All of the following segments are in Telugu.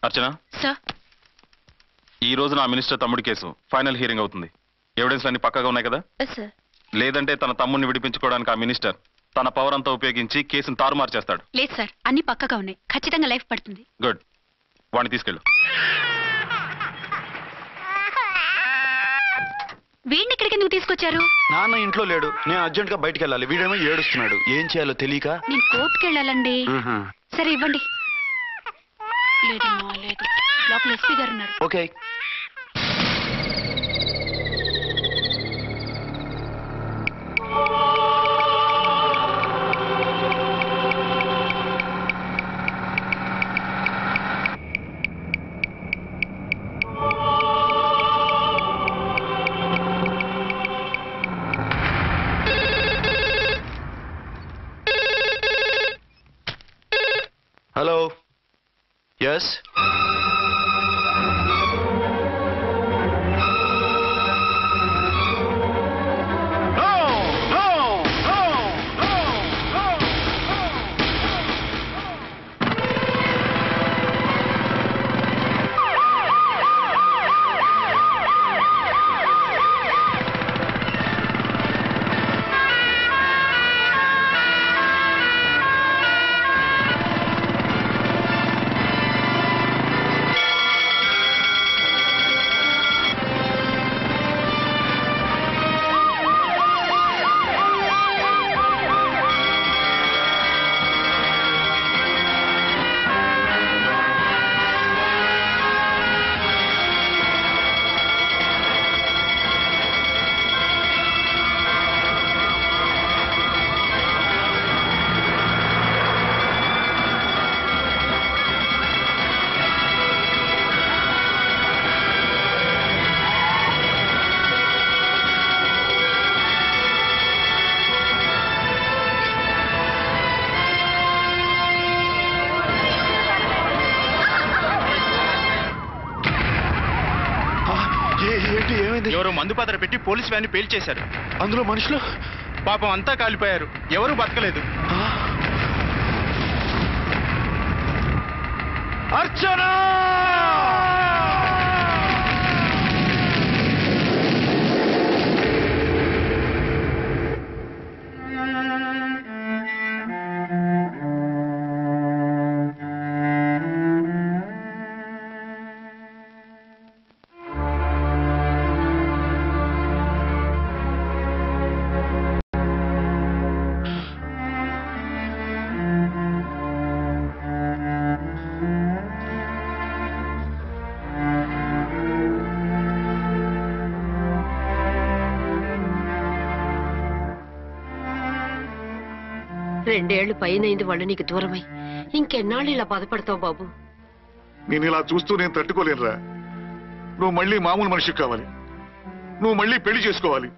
అర్చన సార్, ఈ రోజు నా మినిస్టర్ తమ్ముడి కేసు ఫైనల్ హియరింగ్ అవుతుంది. ఎవిడెన్స్ అన్ని పక్కగా ఉన్నాయి కదా? సార్. లేదంటే తన తమ్ముడిని విడిపించుకోవడానికి ఆ మినిస్టర్ తన పవర్ అంతా ఉపయోగించి కేసును తారుమారు చేస్తాడు. లేదు సార్, అన్ని పక్కగా ఉన్నాయి. ఖచ్చితంగా లైఫ్ పడుతుంది. గుడ్, వాడిని తీసుకెళ్ళు. వీడిని ఇక్కడికి ఎందుకు తీసుకొచ్చారు? నాన్న ఇంట్లో లేడు, నేను అర్జెంట్ గా బయటికి వెళ్ళాలి. వీడేమో ఏడుస్తున్నాడు, ఏం చేయాలో తెలియక. నేను కోర్టుకి వెళ్ళాలండి. సరే ఇవ్వండి. లేదమ్మా లేదు, లోపల ఎస్పీ గారు ఉన్నారు. ఓకే. హలో. ఎస్. ఎవరో మందు పాత్ర పెట్టి పోలీస్ వ్యాన్ పేల్చేశారు. అందులో మనుషులు పాపం అంతా కాలిపోయారు, ఎవరూ బతకలేదు. అర్చనా! రెండేళ్లు పైనైంది వాళ్ళు నీకు దూరమై. ఇంకెన్నాళ్ళు ఇలా బాధపడతావు బాబు? నేను ఇలా చూస్తూ నేను తట్టుకోలేనురా. నువ్వు మళ్ళీ మామూలు మనిషి కావాలి, నువ్వు మళ్ళీ పెళ్లి చేసుకోవాలి.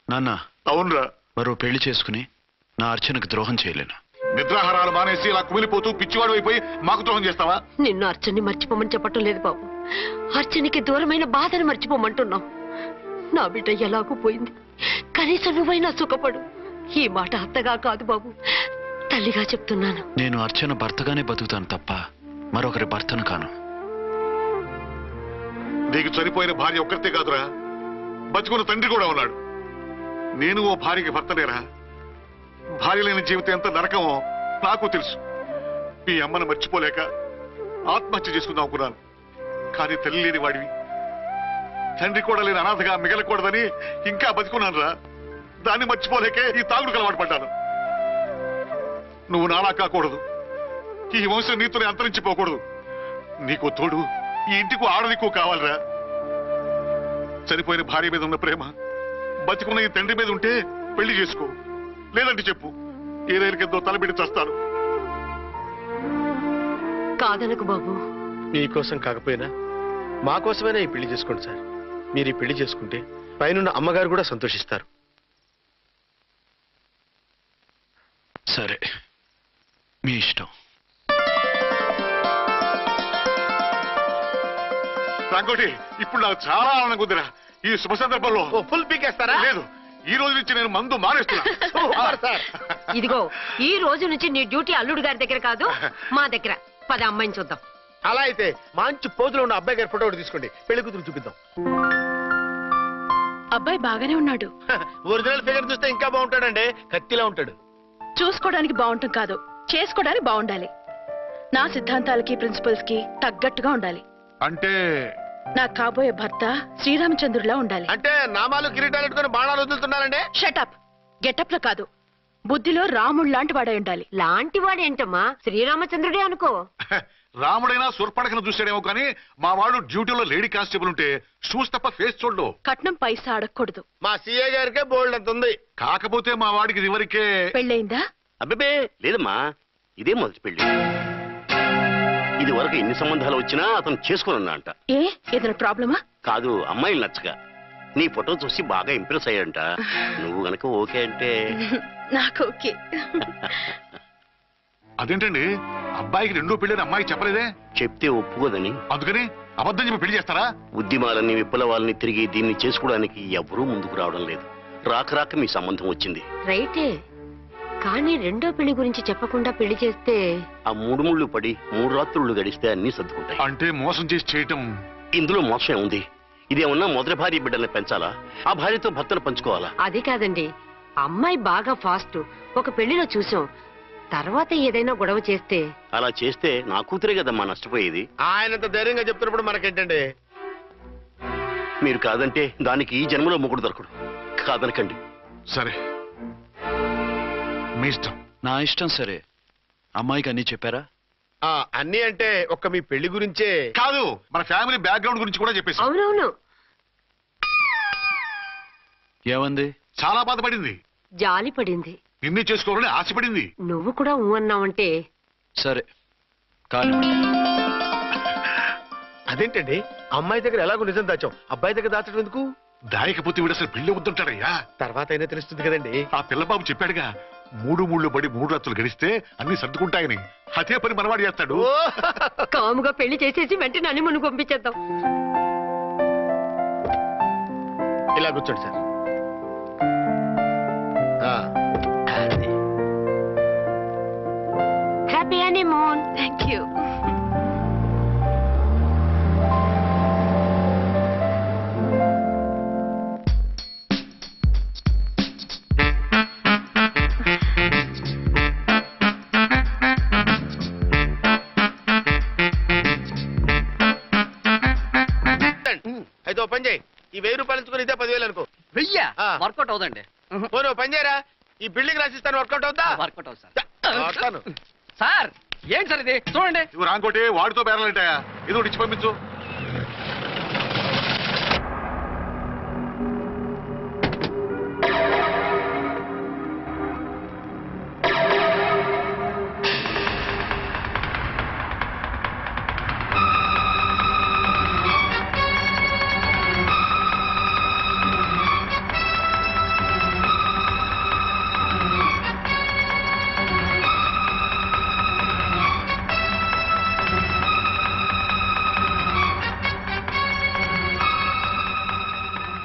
నాన్న. అవునరా. మరో పెళ్లి చేసుకుని నా అర్చనకు ద్రోహం చేయలేను. నిద్రాహారాలు మానేసి ఇలా కుమిలిపోతూ పిచ్చివాడు అయిపోయి మాకు ద్రోహం చేస్తావా? నిన్ను అర్చన్ని మర్చిపోమని చెప్పటం లేదు బాబు, అర్చనికి దూరమైన బాధను మర్చిపోమంటున్నావు. నా బిడ్డ ఎలాగూ పోయింది, కనీసం నువ్వైనా సుఖపడు. ఈ మాట అత్తగా కాదు బాబు, తల్లిగా చెప్తున్నాను. నేను అర్చన భర్తగానే బతుకుతాను తప్ప మరొకరి భర్తను కాను. నీకు చనిపోయిన భార్య ఒక్కరితే కాదురా, బతుకున్న తండ్రి కూడా ఉన్నాడు. నేను ఓ భార్యకి భర్తనేరా. భార్య లేని జీవితం ఎంత నరకమో నాకు తెలుసు. మీ అమ్మను మర్చిపోలేక ఆత్మహత్య చేసుకుందాం అనుకున్నాను. కానీ తల్లి లేని వాడివి, తండ్రి కూడా లేని అనాథగా మిగలకూడదని ఇంకా బతుకున్నాను రా. దాన్ని మర్చిపోలేకే ఈ తాగుడుకు అలవాటు పడ్డాను. నువ్వు నాలా కాకూడదు, ఈ వంశం నీతోనే అంతరించిపోకూడదు. నీకు తోడు ఈ ఇంటికి ఆడదికు కావాలిరా. చనిపోయిన భార్య మీద ఉన్న ప్రేమ బతికున్న ఈ తండ్రి మీద ఉంటే పెళ్లి చేసుకో, లేదంటే చెప్పు, ఏ రైలుకెంతో తలబెట్టి చస్తాను. కాదనకు బాబు. మీకోసం కాకపోయినా మా కోసమైనా ఈ పెళ్లి చేసుకోండి సార్. మీరు ఈ పెళ్లి చేసుకుంటే పైనున్న అమ్మగారు కూడా సంతోషిస్తారు. సరే, మీ ఇష్టం. రంగోటి, ఇప్పుడు నాకు చాలా ఆనందంగా ఉందిరా. ఈ శుభ సందర్భంలో ఫుల్ పీకేస్తారా? లేదు, ఈ రోజు నుంచి నేను మందు మానేస్తున్నా. ఇదిగో, ఈ రోజు నుంచి నీ డ్యూటీ అల్లుడు గారి దగ్గర కాదు, మా దగ్గర. పద అమ్మాయిని చూద్దాం. అలా అయితే మంచి పోజులో ఉన్న అబ్బాయి గారి ఫోటో ఒకటి తీసుకోండి, పెళ్లి కూతురు చూపిద్దాం. అబ్బాయి బాగానే ఉన్నాడు. ఒరిజినల్ ఫిగర్ చూస్తే ఇంకా బాగుంటాడండి, కత్తిలా ఉంటాడు. చూసుకోవడానికి బాగుంటాం కాదు, చేసుకోవడానికి బాగుండాలి. నా సిద్ధాంతాలకి ప్రిన్సిపల్స్ కి తగ్గట్టుగా ఉండాలి. అంటే నా కాబోయే భర్త శ్రీరామచంద్రులా ఉండాలి. అంటే నామాలు కిరీటాలు పెట్టుకుని బాణాలు వదులుతున్నారండి. షటప్. గెటప్ లో కాదు, బుద్ధిలో రాముడు లాంటి వాడై ఉండాలి. లాంటి వాడేంటమ్మా, శ్రీరామచంద్రుడే అనుకో. రాముడైనా సుర్పడకను చూసాడేమో కానీ మా వాడు డ్యూటీలో లేడీ కానిస్టేబుల్ ఉంటే షూస్ తప్ప ఫేస్ చూడడు. కట్నం పైసా అడగకూడదు. మా సీఏ గారికే బోల్డ్ అంత ఉంది. కాకపోతే మా వాడికి ఇదివరకే పెళ్ళయిందా? అబ్బే లేదమ్మా, ఇదే మొదటి పెళ్లి. ఇది వరకు ఎన్ని సంబంధాలు వచ్చినా అతను చేసుకున్నా అంట. ఏ ఏదైనా ప్రాబ్లమా? కాదు, అమ్మాయిలు నచ్చగా నీ ఫోటో చూసి బాగా ఇంప్రెస్ అయ్యాడంట. నువ్వు గనక ఓకే అంటే నాకు ఓకే. అదేంటండి అబ్బాయికి రెండో పెళ్లి అమ్మాయికి చెప్పలేదే? చెప్తే ఒప్పుకోదని. అందుకని అబద్ధం చెప్పి పెళ్లి చేస్తారా? ఉద్యమాలని విప్లవాలని తిరిగి దీన్ని చేసుకోవడానికి ఎవరూ ముందుకు రావడం లేదు. రాక రాక మీ సంబంధం వచ్చింది. రైటే, కానీ రెండో పెళ్లి గురించి చెప్పకుండా పెళ్లి చేస్తే ఆ మూడు ముళ్ళు పడి 3 రాత్రులు గడిస్తే అన్ని సర్దుకుంటాయి. అంటే మోసం చేసి చేయటం. ఇందులో మోసం ఉంది. ఇదేమన్నా మొదటి భార్య బిడ్డల్ని పెంచాలా, ఆ భార్యతో భర్తను పంచుకోవాలా? అది కాదండి, అమ్మాయి బాగా ఫాస్ట్. ఒక పెళ్లిలో చూసాం, తర్వాత ఏదైనా గొడవ చేస్తే. అలా చేస్తే నా కూతురే కదమ్మా నష్టపోయేది. ఆయనంత ధైర్యంగా చెప్తున్నప్పుడు మనకేంటండి? మీరు కాదంటే దానికి ఈ జన్మలో మొగుడు దొరకడు. కాదనకండి. సరే మీ ఇష్టం. నా ఇష్టం. సరే, అమ్మాయికి అన్ని చెప్పారా? అన్ని అంటే ఒక్క మీ పెళ్లి గురించే కాదు, మన ఫ్యామిలీ బ్యాక్గ్రౌండ్ గురించి కూడా చెప్పేసి. అవునవును, ఏమంది? చాలా బాధపడింది, జాలి పడింది. నిన్నే చేసుకోవాలని ఆశపడింది. నువ్వు కూడా ఊ అన్నావంటే. సరే కానీ అదేంటండి, అమ్మాయి దగ్గర ఎలాగో నిజం దాచాం, అబ్బాయి దగ్గర దాచడం ఎందుకు? దాయకపోతే వీడు అసలు పెళ్లి వద్దుంటాడయ్యా. తర్వాత అయినా తెలుస్తుంది కదండి. ఆ పిల్లబాబు చెప్పాడుగా, 3 ముళ్ళు పడి 3 రాత్రులు గడిస్తే అన్ని సర్దుకుంటాయని. అదే పని మనవాడు చేస్తాడు. కాముగా పెళ్లి చేసేసి వెంటనే అన్ని మును పంపించేద్దాం. ఇలా కూర్చోండి sir. Happy honeymoon. Thank you. అయితే ఓ పని చేయి, ఈ 1000 రూపాయలు ఇచ్చుకుని ఇదే 10,000 అనుకో. వర్కౌట్ అవుదండి. పోను ఓ పని చేయరా, ఈ బిల్డింగ్ రాసిస్తాను, వర్కౌట్ అవుతా? వర్కౌట్ అవుతుంది సార్. వస్తాను. సార్ ఏంటి సార్ ఇది, చూడండి. ఇవి రాంకోటి వాడితో బేరాలంటాయా? ఇది ఒకటి ఇచ్చి పంపించు.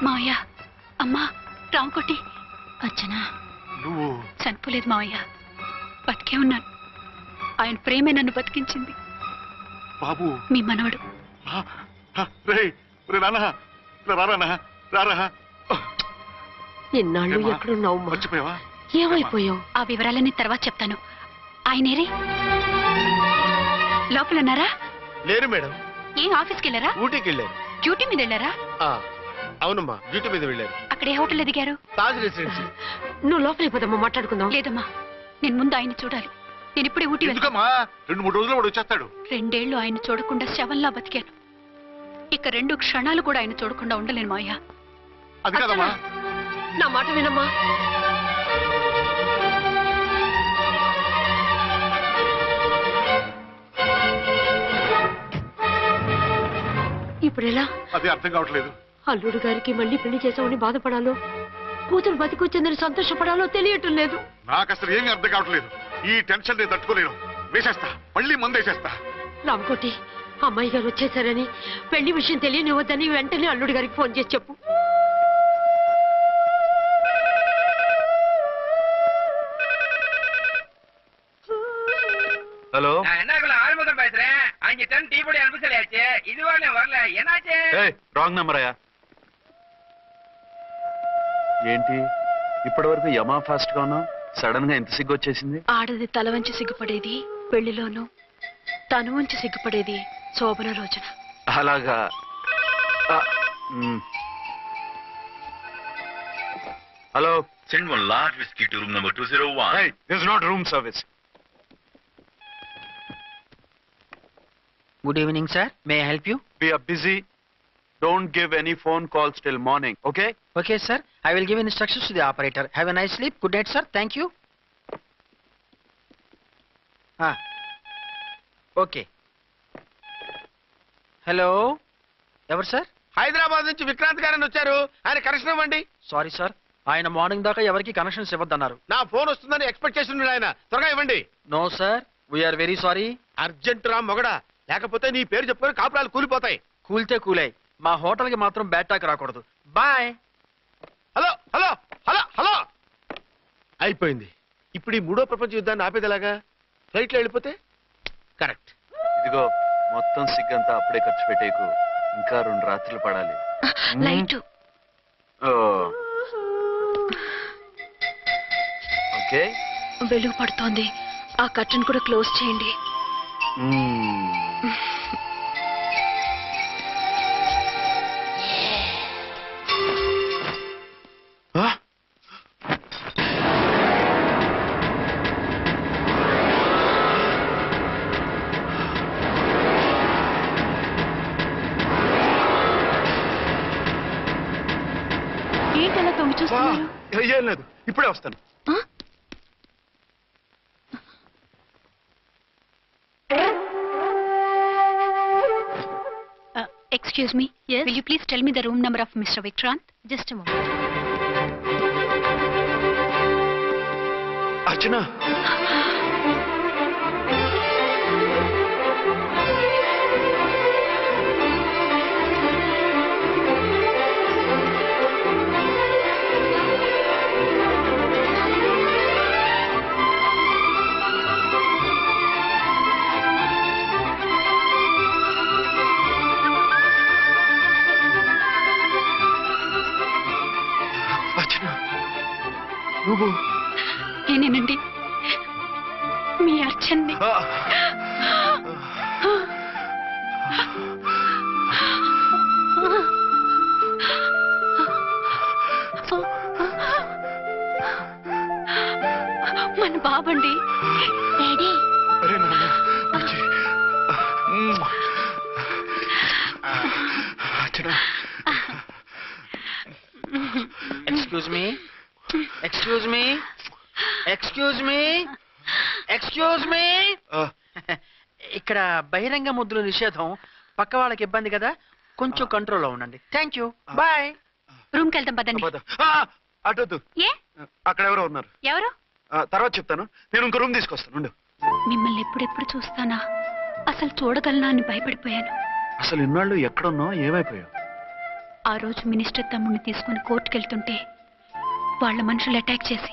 మావయ్య, అమ్మా, రాంకోటి. అచ్చనా, నువ్వు చనిపోలేదు మావయ్య, బతికే ఉన్నాను. ఆయన ప్రేమే నన్ను బతికించింది. బాబు మీ మనవడు. రే నాన్న, రారా రారా. ఇన్నాళ్ళు ఎక్కడున్నావు? మర్చిపోయావా? ఏమైపోయావు? ఆ వివరాలన్నీ తర్వాత చెప్తాను. ఆయనేరే లోపల ఉన్నారా? లేరు మేడం. ఏం ఆఫీస్కి వెళ్ళారా? ఊటీకి వెళ్ళారు. డ్యూటీ మీద వెళ్ళారా? అవునమ్మా, డ్యూటీ మీద వెళ్ళారు. అక్కడ ఏ హోటల్ ఎదిగారు? తాజ్ రెసిడెన్సీ. నువ్వు లోపలికి పోదమ్మా, మాట్లాడుకుందాం. లేదమ్మా, నేను ముందు ఆయన చూడాలి. నేను ఇప్పుడే ఊటీ వెళ్తాను. ఎందుకమ్మా? 2-3 రోజుల్లో వాడు వచ్చేస్తాడు. 2 ఏళ్లు ఆయన చూడకుండా శవంలా బతికాను. ఇక 2 క్షణాలు కూడా ఆయన చూడకుండా ఉండలేను మావయ్య. అది కాదమ్మా. నా మాట వినమ్మా. ఇప్పుడెలా? అది అర్థం కావట్లేదు. అల్లుడు గారికి మళ్ళీ పెళ్లి చేసామని బాధపడాలో, కూతురు బతికొచ్చిందని సంతోషపడాలో తెలియటం లేదు. నాకు అసలు ఏమీ అర్థం కావట్లేదు. ఈ టెన్షన్ నేను తట్టుకోలేను. వేసేస్తా, మళ్ళీ మందేసేస్తా. రామకోటి, అమ్మాయి గారు వచ్చేసారని, పెళ్లి విషయం తెలియనివ్వద్దని వెంటనే అల్లుడు గారికి ఫోన్ చేసి చెప్పు. హలో, என்ன ஆரம்பத்தில் பேசுறேன். அஞ்சு டன் டீ பொடி அனுப்ப சொல்லியாச்சு இதுவரை வரல என்னாச்சு రాంగ్ నెంబర్ అయ్యా. ఏంటి ఇప్పటి వరకు యమా ఫాస్ట్ గా ఉన్నావు, సడన్ గా ఎంత సిగ్గు వచ్చేసింది? ఆడది తల వంచి సిగ్గుపడేది పెళ్లిలోనూ, తను వంచి సిగ్గుపడేది శోభన రోజున. అలాగా. Hello, Send one large whiskey to room number 201. hey, this is not room service. Good evening sir, may I help you? We are busy. Don't give any phone calls till morning, okay? Okay sir, I will give instructions to the operator. Have a nice sleep. Good night sir, thank you. Okay. Hello, ఎవరు సార్? హైదరాబాద్ నుంచి విక్రాంత్ గారని వచ్చారు, ఆయన కనెక్షన్ ఇవ్వండి. సారీ సార్, ఆయన మార్నింగ్ దాకా ఎవరికి కనెక్షన్స్ ఇవ్వద్దన్నారు. నా ఫోన్ వస్తుందని ఎక్స్పెక్ట్ చేసి ఉన్నాడు ఆయన, త్వరగా ఇవ్వండి. No sir, we're very sorry. Urgent రా మొగడా, లేకపోతే నీ పేరు చెప్పుకొని కాపురాలు కూలిపోతాయి. కూల్తే కూలాయి, మా హోటల్ కి మాత్రం బ్యాడ్ టాక్ రాకూడదు. Bye. Hello hello hello hello, అయిపోయింది. ఇప్పుడు ఈ మూడో ప్రపంచ యుద్ధాన్ని ఆపేది ఎలాగా? ఫ్లైట్ లో వెళ్ళిపోతే కరెక్ట్. ఇదిగో మొత్తం సిగ్గంతా అప్పుడే ఖర్చు పెట్టేకు, ఇంకా 2 రాత్రులు పడాలి. లైట్ ఓకే, వెలుగు పడుతోంది, ఆ కర్టన్ కూడా క్లోజ్ చేయండి. ఏంటలా తొంగి చూస్తున్నారు? ఏం లేదు, ఇప్పుడే వస్తాను. Excuse me. Yes. Will you please tell me the room number of Mr. Vikrant? Just a moment. అర్చన, నువ్వు నేనేనండి, మీ అర్చన్ని. మన బాబండి. డాడీ. అరే నాన్న, Archana. Excuse me, excuse me, excuse me, excuse me. ఇక్కడ బహిరంగ ముద్దుల నిషేధం, పక్క వాళ్ళకి ఇబ్బంది కదా, కొంచెం కంట్రోల్లో ఉండండి. Thank you, bye. రూమ్కి వెళ్తాం పదండి. అటొద్దు, ఏ? అక్కడ ఎవరో ఉన్నారు. ఎవరు? తర్వాత చెప్తాను, నేను ఇంకో రూమ్ తీసుకొస్తాను, ఉండు. మిమ్మల్ని ఎప్పుడెప్పుడు చూస్తానా, అసలు చూడగలనా అని భయపడిపోయాను. అసలు ఇన్నాళ్ళు ఎక్కడున్నావు, ఏమైపోయావు? ఆ రోజు మినిస్టర్ తమ్ముడిని తీసుకుని కోర్టుకెళ్తుంటే వాళ్ళ మనుషులు అటాక్ చేసి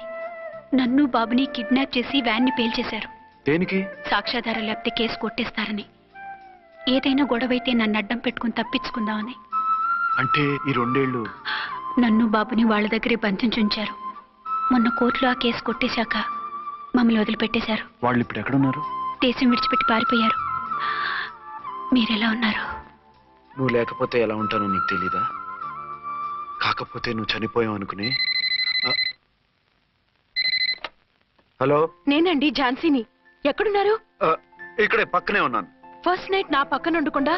నన్ను బాబుని కిడ్నాప్ చేసి వ్యాన్ని పేల్చేశారు. దేనికి? సాక్ష్యాధారాలు లేకపోతే కేసు కొట్టేస్తారని. ఏదైనా గొడవైతే నన్ను అడ్డం పెట్టుకుని తప్పించుకుందామని. అంటే ఈ 2 ఏళ్ళు నన్ను బాబుని వాళ్ళ దగ్గరే బంధించుంచారు. మొన్న కోర్టులో ఆ కేసు కొట్టేశాక మమ్మల్ని వదిలిపెట్టేశారు. వాళ్ళు ఇప్పుడు ఎక్కడున్నారు? దేశం విడిచిపెట్టి పారిపోయారు. మీరెలా ఉన్నారు? నువ్వు లేకపోతే ఎలా ఉంటానో నీకు తెలీదా? కాకపోతే నువ్వు చనిపోయావు అనుకుని. హలో, నేనండి ఝాన్సీని. ఎక్కడున్నారు? ఇక్కడే పక్కనే ఉన్నాను. ఫస్ట్ నైట్ నా పక్కన ఉండకుండా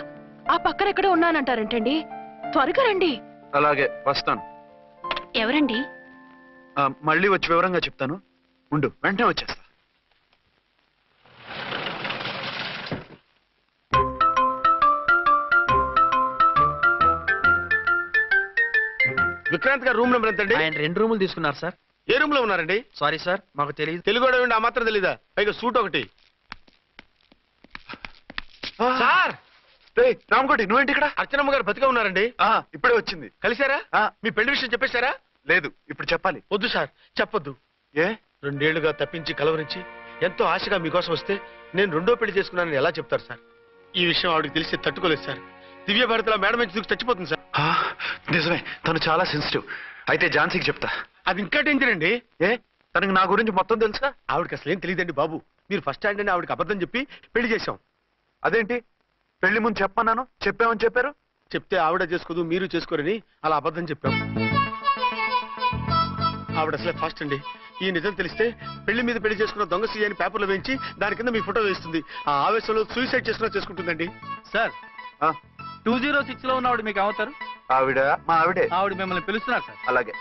ఆ పక్కన ఎక్కడో ఉన్నానంటారంటండి. త్వరగా రండి. అలాగే వస్తాను. ఎవరండి? మళ్ళీ వచ్చి వివరంగా చెప్తాను, ఉండు, వెంటనే వచ్చేస్తా. విక్రాంత్ గారు రూమ్ నెంబర్ ఎంతండి? ఆయన 2 రూములు తీసుకున్నారు సార్. ఏ రూమ్ లో ఉన్నారండి? సారీ సార్, మాకు తెలియదు. తెలుగు ఆ మాత్రం తెలీదా? పైగా సూట్ ఒకటి. సార్, రామకోటి నువ్వేంటి ఇక్కడ? అర్చనమ్మ గారు బతిగా ఉన్నారండి. ఇప్పుడే వచ్చింది. కలిసారా? మీ పెళ్లి విషయం చెప్పేశారా? లేదు, ఇప్పుడు చెప్పాలి. వద్దు సార్, చెప్పొద్దు. ఏ? 2 ఏళ్లుగా తప్పించి కలవరించి ఎంతో ఆశగా మీకోసం వస్తే నేను 2వ పెళ్లి చేసుకున్నానని ఎలా చెప్తారు సార్? ఈ విషయం ఆవిడకి తెలిసి తట్టుకోలేదు సార్. దివ్య భారతిలో మేడం నుంచి దూకి చచ్చిపోతుంది సార్. నిజమే, తను చాలా సెన్సిటివ్. అయితే ఝాన్సీకి చెప్తా. అది ఇంకా డేంజర్ అండి. ఏ తనకి నా గురించి మొత్తం తెలుసా? ఆవిడకి అసలు ఏం తెలియదండి బాబు. మీరు ఫస్ట్ హ్యాండ్ అని ఆవిడకి అబద్ధం చెప్పి పెళ్లి చేశాం. అదేంటి పెళ్లి ముందు చెప్పన్నాను, చెప్పామని చెప్పారు. చెప్తే ఆవిడ చేసుకోదు, మీరు చేసుకోరని అలా అబద్ధం చెప్పాం. ఆవిడ అసలే ఫాస్ట్ అండి. ఈ నిజం తెలిస్తే పెళ్లి మీద పెళ్లి చేసుకున్న దొంగ సీ అని పేపర్లో వేయించి దాని కింద మీ ఫోటో వేస్తుంది. ఆ ఆవేశంలో సూసైడ్ చేసుకుంటుందండి. సార్ 206 లో ఉన్నవాడు మీకు అవుతారు? ఆవిడ మా ఆవిడే. ఆవిడ మిమ్మల్ని పిలుస్తున్నారు సార్. అలాగే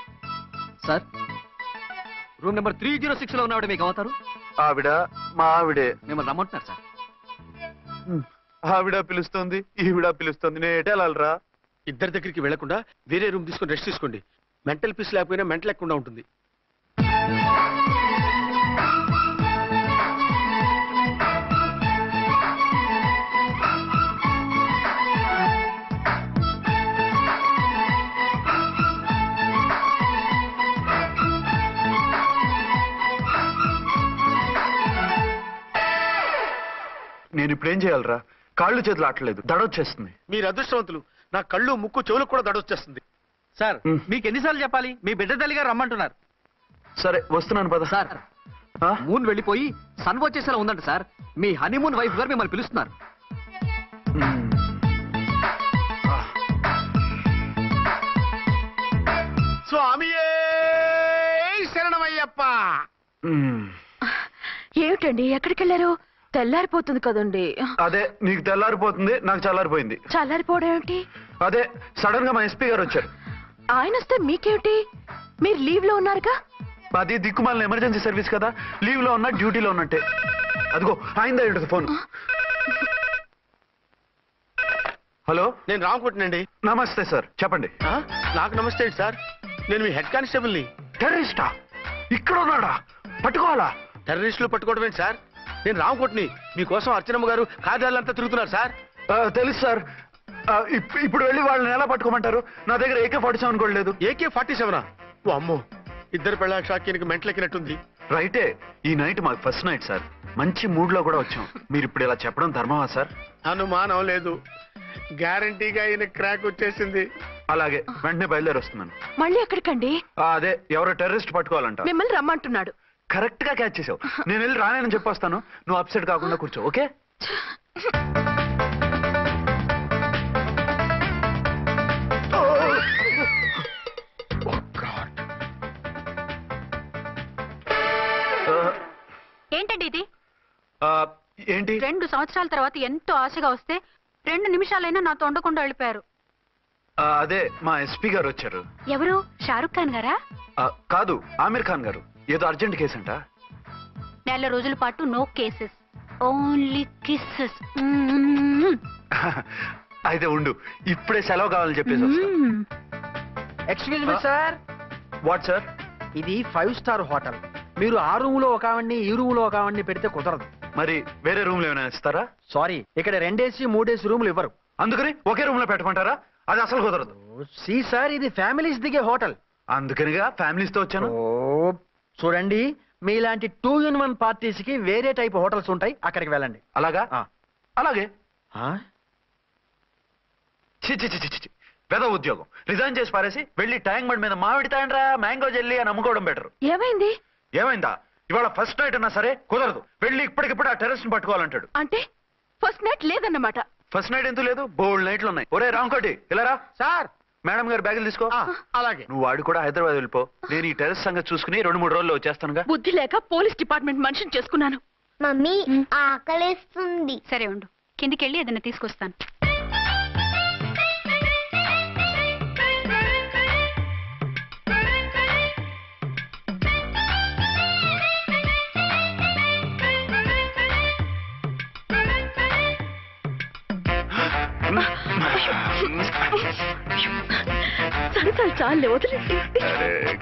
సార్. రూమ్ నెంబర్ 306 లో ఉన్నవాడు మీకు అవుతారు? ఆవిడ మా ఆవిడే. మిమ్మల్ని రమ్మంటున్నారు సార్. ఆవిడ పిలుస్తుంది, ఈవిడ పిలుస్తుంది. నేను ఎటే వెళ్ళాలరా? ఇద్దరి దగ్గరికి వెళ్లకుండా వేరే రూమ్ తీసుకొని రెస్ట్ తీసుకోండి. మెంటల్ పీస్ లేకపోయినా మెంటల్ లేకుండా ఉంటుంది. నేను ఇప్పుడు ఏం చేయాలరా? కాళ్ళు చేతులు ఆటలేదు, దడొచ్చేస్తుంది. మీరు అదృష్టవంతులు. నా కళ్ళు ముక్కు చెవులకు కూడా దడొచ్చేస్తుంది. సార్ మీకు ఎన్నిసార్లు చెప్పాలి? మీ బిడ్డ తల్లి గారు రమ్మంటున్నారు. సరే వస్తున్నాను పద. సార్ మూన్ వెళ్ళిపోయి సన్ వచ్చేసేలా ఉందంట సార్. మీ హనీమూన్ వైఫ్ గారు మిమ్మల్ని పిలుస్తున్నారు. స్వామియే శరణమయ్యప్ప. ఏమిటండి ఎక్కడికి వెళ్ళారు? తెల్లారిపోతుంది కదండి. అదే నీకు తెల్లారిపోతుంది, నాకు చల్లారిపోయింది. చల్లారిపోవడం ఏమిటి? అదే సడన్ గా మా ఎస్పీ గారు వచ్చారు. ఆయన వస్తే మీకేమిటి? మీరు లీవ్ లో ఉన్నారుగా. అది దిక్కుమాలిన ఎమర్జెన్సీ సర్వీస్ కదా, లీవ్ లో ఉన్నా డ్యూటీలో ఉన్నట్టే. అదిగో ఆయిందా ఉంటుంది ఫోన్. హలో, నేను రామకుంటున్నాండి. నమస్తే సార్, చెప్పండి. నాకు నమస్తే సార్. నేను మీ హెడ్ కానిస్టేబుల్ని. టెర్రరిస్టా? ఇక్కడ ఉన్నాడా? పట్టుకోవాలా? టెర్రరిస్టులు పట్టుకోవడమే సార్. నేను రామకోట్ని. మీకోసం అర్చనమ్మ గారు కార్యాలంతా తిరుగుతున్నారు సార్. తెలుసు సార్. ఇప్పుడు వెళ్ళి వాళ్ళని ఎలా పట్టుకోమంటారు? నా దగ్గర AK-47 కూడా లేదు. AK-47? ఓ అమ్మో, ఇద్దరు పెళ్ళ షాకీనికి మెంటలెక్కినట్టుంది. రైటే, ఈ నైట్ మాకు ఫస్ట్ నైట్ సార్. మంచి మూడ్ లో కూడా వచ్చాం. మీరు ఇప్పుడు ఇలా చెప్పడం ధర్మమా సార్? అనుమానం లేదు. గ్యారంటీగా ఈయన క్రాక్ వచ్చేసింది. అలాగే వెంటనే బయలుదేరి వస్తున్నాను. మళ్ళీ ఎక్కడికండి? అదే ఎవరో టెర్రరిస్ట్ పట్టుకోవాలంట. మిమ్మల్ని రమ్మంటున్నాడు. కరెక్ట్ గా క్యాచ్ చేసావు. నేను వెళ్ళి రానని చెప్పొస్తాను, నువ్వు అప్సెట్ కాకుండా కూర్చో. ఓకే? ఏంటండి ఇది? ఏంటి? 2 సంవత్సరాల తర్వాత ఎంతో ఆశగా వస్తే 2 నిమిషాలైనా నాతో ఉండకుండా వెళ్ళిపోయారు. అదే మా ఎస్పీ గారు వచ్చారు. ఎవరు? షారుఖ్ ఖాన్ గారా? కాదు, ఆమీర్ ఖాన్ గారు. ఏదో అర్జెంట్ కేసు అంట. 4 రోజుల పాటు నో కేసెస్, ఓన్లీ కిస్సెస్. అయితే ఉండు, ఇప్పుడే సెలవు కావాలని చెప్పేసి. Excuse me sir. What sir? ఇది 5 స్టార్ హోటల్. మీరు ఆ రూమ్ లో ఒక ఆవిడ్ని, ఈ రూమ్ లో ఒక ఆవిడ్ని పెడితే కుదరదు. మరి వేరే రూమ్ లో ఏమైనా ఇస్తారా? సారీ, ఇక్కడ 2 AC 3 AC రూములు ఇవ్వరు. అందుకని ఒకే రూమ్ లో పెట్టమంటారా? అది అసలు కుదరదు. సి సార్, ఇది ఫ్యామిలీస్ దిగే హోటల్. అందుకనిగా ఫ్యామిలీస్ తో వచ్చాను. చూడండి, మీలాంటి 2-in-1 పార్టీస్ కి వేరే టైప్ హోటల్స్ ఉంటాయి, అక్కడికి వెళ్ళండి. అలాగా? అలాగే. పెద్ద ఉద్యోగం రిజైన్ చేసి పారేసి వెళ్ళి ట్యాంక్ బండ్ మీద మామిడి తాండ్రా మ్యాంగో జెల్లీ అని అమ్ముకోవడం బెటర్. ఏమైంది? ఏమైందా? ఇవాళ ఫస్ట్ నైట్ అన్నా సరే కుదరదు. వెళ్ళి ఇప్పటికిప్పుడు ఆ టెర్రరిస్ట్ పట్టుకోవాలంటాడు. అంటే ఫస్ట్ నైట్ లేదన్నమాట. ఫస్ట్ నైట్ ఎందుకు లేదు? బోల్డ్ నైట్లు ఉన్నాయి. ఒరే రాంకోటి ఇలారా. సార్. మేడం గారు బ్యాగులు తీసుకో. అలాగే. నువ్వు వాడు కూడా హైదరాబాద్ వెళ్ళిపో. నేను ఈ టెర్రరిస్ట్ సంగతి చూసుకుని 2-3 రోజుల్లో వచ్చేస్తానుగా. బుద్ధి లేక పోలీస్ డిపార్ట్మెంట్ మనిషిని చేసుకున్నాను. మమ్మీ ఆకలేస్తుంది. సరే ఉండు, కిందికెళ్ళి ఏదైనా తీసుకొస్తాను. సరే చాలే, వదిలేండి.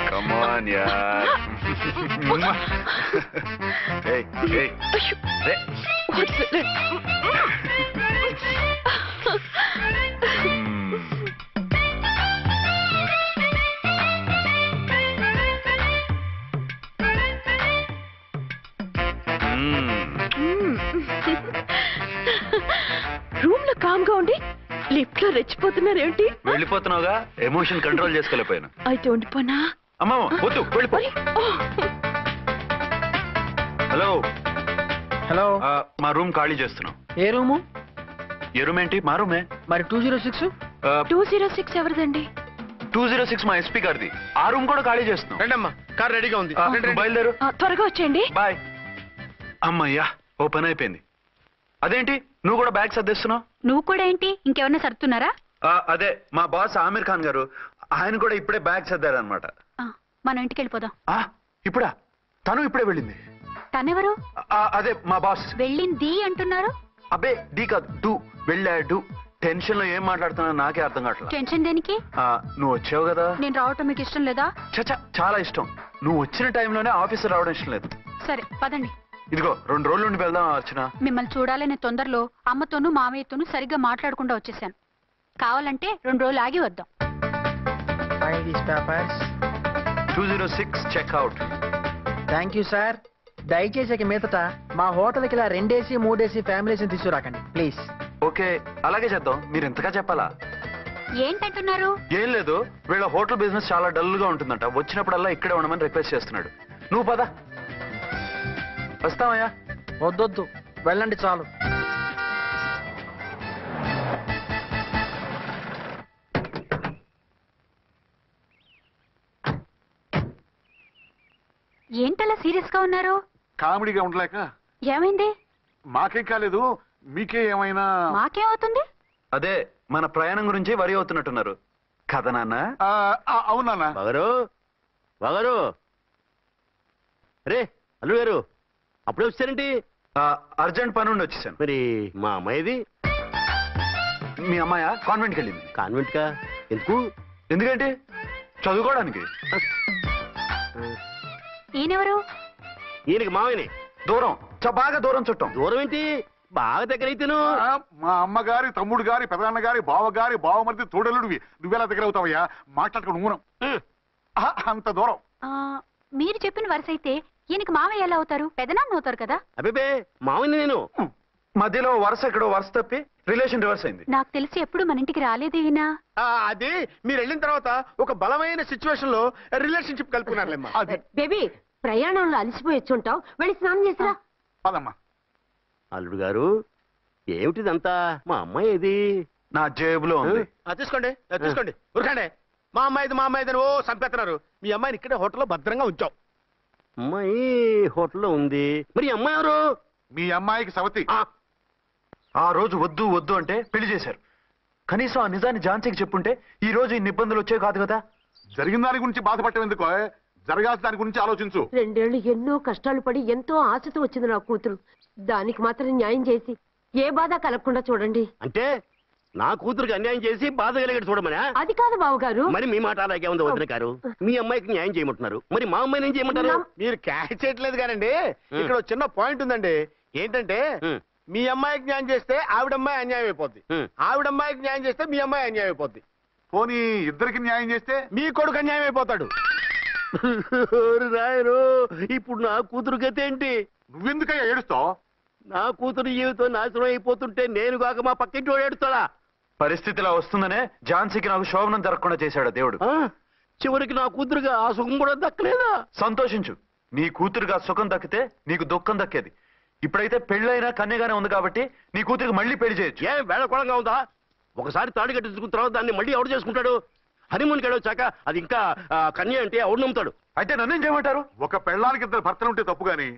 కమాన్ యార్. కామ్ గా ఉండి లిఫ్ట్ లో రెచ్చిపోతున్నారేంటి? వెళ్ళిపోతున్నావుగా, ఎమోషన్ కంట్రోల్ చేసుకోలేకపోయాను. అయితే ఉండిపోనా? అమ్మా వద్దు, వెళ్ళిపో. హలో హలో, మా రూమ్ ఖాళీ చేస్తున్నాం. ఏ రూము? ఏ రూమ్ ఏంటి? మా రూమే. మరి 206? 206 ఎవరిదండి? 206 మా ఎస్పీ గారిది. ఆ రూమ్ కూడా ఖాళీ చేస్తున్నాం. రండమ్మా, కార్ రెడీగా ఉంది. బయలుదేరు. త్వరగా వచ్చేయండి. బాయ్. అమ్మయ్యా, ఓ పని అయిపోయింది. అదేంటి నువ్వు కూడా బ్యాగ్ సర్దేస్తున్నావు? నువ్వు కూడా ఏంటి, ఇంకెవరన్నా సర్దుతున్నారా? అదే మా బాస్ ఆమీర్ ఖాన్ గారు, ఆయన కూడా ఇప్పుడే బ్యాగ్ సర్దారనమాట. మనం ఇంటికి వెళ్ళిపోదాం. ఇప్పుడా? తను ఇప్పుడే వెళ్ళింది. తనెవరు? అదే మా బాస్. వెళ్ళింది అంటున్నారు. అబ్బే డీ కాదు, డూ. వెళ్ళాడు. టెన్షన్ లో ఏం మాట్లాడుతున్నా నాకే అర్థం కావట్లేదు. టెన్షన్ దేనికి? నువ్వు వచ్చావు కదా. నేను రావటం మీకు ఇష్టం లేదా? చచ్చా, చాలా ఇష్టం. నువ్వు వచ్చిన టైంలోనే ఆఫీసర్ రావడం ఇష్టం లేదు. సరే పదండి. ఇదిగో 2 రోజుల నుండి వెళ్దాం అర్చన. మిమ్మల్ని చూడాలనే తొందరలో అమ్మతోనూ మామయ్యతోనూ సరిగ్గా మాట్లాడకుండా వచ్చేసాను. కావాలంటే 2 రోజులు ఆగి వద్దాం. 206 చెక్అవుట్. Thank you sir. దయచేసి మీదట మా హోటల్కి ఇలా 2 AC 3 AC ఫ్యామిలీస్ తీసుకురాకండి ప్లీజ్. ఓకే, అలాగే చేద్దాం. మీరు ఎంతగా చెప్పాలా? ఏంటంటున్నారు? ఏం లేదు, వీళ్ళ హోటల్ బిజినెస్ చాలా డల్ గా ఉంటుందంట. వచ్చినప్పుడల్లా ఇక్కడే ఉండమని రిక్వెస్ట్ చేస్తున్నాడు. నువ్వు పద. వస్తావయ్యా? వద్దొద్దు, వెళ్ళండి చాలు. ఏంటలా సీరియస్ గా ఉన్నారు? కామెడీగా ఉండలేక. ఏమైంది? మాకేం కాలేదు, మీకే ఏమైనా? మాకేమవుతుంది? అదే మన ప్రయాణం గురించి వరి అవుతున్నట్టున్నారు కదా నాన్న? అవునా బాగారు? బాగారు రే అల్లు గారు, అప్పుడే వచ్చారేంటి? అర్జెంట్ పని ఉండి వచ్చేసాను. మరి మా అమ్మాయిది? మీ అమ్మాయ కాన్వెంట్కి వెళ్ళింది. కాన్వెంట్ కా? ఎందుకు? ఎందుకంటే చదువుకోవడానికి. ఈయనెవరు? ఈయనకి మావయ్యని. దూరం, బాగా దూరం చుట్టాం. దూరం ఏంటి, బాగా దగ్గర అయితేను. మా అమ్మగారి, తమ్ముడు గారి, పెదనాన్న గారి, బావ గారి, బావమరిది, తోడలుడివి. నువ్వెలా దగ్గర అవుతావయ్యా? మాట్లాడుకుని ఊరం. అంత దూరం. మీరు చెప్పిన వరుస అయితే ఈయనకి మామయ్య ఎలా అవుతారు? పెదనాన్న అవుతారు కదా. అబ్బే మావయ్యని నేను. మధ్యలో వరుస ఎక్కడో వరుస తప్పి రిలేషన్ రివర్స్ అయింది. నాకు తెలిసి ఎప్పుడు మన ఇంటికి రాలేదు ఈయన. అది మీరు వెళ్ళిన తర్వాత ఒక బలమైన సిచ్యువేషన్ లో రిలేషన్షిప్ కలుపుకున్నారులేమ్మా. బేబీ, ప్రయాణంలో అలసిపోయి వచ్చుంటావు, వెళ్ళి స్నానం చేసిరా. పదమ్మా. అల్లుడు గారు, ఏమిటిదంతా? మా అమ్మాయి ఏది? నా జేబులో ఉంది. తీసుకోండి తీసుకోండి, ఉరకండి. మా అమ్మాయిది మా అమ్మాయిదని ఓ చంపేస్తున్నారు. మీ అమ్మాయిని ఇక్కడే హోటల్లో భద్రంగా ఉంచాం. అమ్మాయి హోటల్లో ఉంది. మరి అమ్మాయి ఎవరు? మీ అమ్మాయికి సవతి. ఆ రోజు వద్దు వద్దు అంటే పెళ్లి చేశారు. కనీసం ఆ నిజాన్ని ఝాన్సీకి చెప్పుంటే ఈ రోజు ఇన్ని ఇబ్బందులు వచ్చే కాదు కదా. జరిగిన దాని గురించి బాధపడటం ఎందుకో, జరగాల్సిన దాని గురించి ఆలోచించు. 2 ఏళ్లు ఎన్నో కష్టాలు పడి ఎంతో ఆశతో వచ్చింది నా కూతురు. దానికి మాత్రం న్యాయం చేసి ఏ బాధ కలగకుండా చూడండి. అంటే నా కూతురికి అన్యాయం చేసి బాధ కలిగేది చూడమనా? అది కాదు బావగారు. మరి మీ మాట అలాగే ఉంది వదిన గారు. మీ అమ్మాయికి న్యాయం చేయమంటున్నారు, మరి మా అమ్మాయిని ఏం చేయమంటారు? మీరు క్యాచ్ చేయట్లేదు కానండి. ఇక్కడ ఒక చిన్న పాయింట్ ఉందండి. ఏంటంటే మీ అమ్మాయికి న్యాయం చేస్తే ఆవిడమ్మాయి అన్యాయం అయిపోద్ది, ఆవిడమ్మాయికి న్యాయం చేస్తే మీ అమ్మాయి అన్యాయం అయిపోద్ది. పోనీ ఇద్దరికి న్యాయం చేస్తే మీ కొడుకు అన్యాయం అయిపోతాడు. రాయరు, ఇప్పుడు నా కూతురు గతి ఏంటి? నువ్వెందుకయ్యా ఏడుస్తావు? నా కూతురు జీవితం నాశనం అయిపోతుంటే నేను కాక మా పక్కింటి వాడు ఏడుస్తాడా? పరిస్థితిలా వస్తుందనే ఝాన్సీకి నాకు శోభనం జరగకుండా చేశాడు దేవుడు. చివరికి నా కూతురుగా ఆ సుఖం కూడా దక్కలేదా? సంతోషించు, నీ కూతురుగా సుఖం దక్కితే నీకు దుఃఖం దక్కేది. ఇప్పుడైతే పెళ్ళైనా కన్యగానే ఉంది కాబట్టి నీ కూతురికి మళ్ళీ పెళ్లి చేయొచ్చు. ఏ వేళకోళంగా ఉందా? ఒకసారి తాడు కట్టించుకున్న తర్వాత దాన్ని మళ్ళీ ఎవడు చేసుకుంటాడు? హనీమూన్కి వచ్చాక అది ఇంకా కన్య అంటే ఎవడు నమ్ముతాడు? అయితే నన్నేం చేయమంటారు? ఒక పెళ్ళానికి 2 భర్తలు ఉంటే తప్పు గాని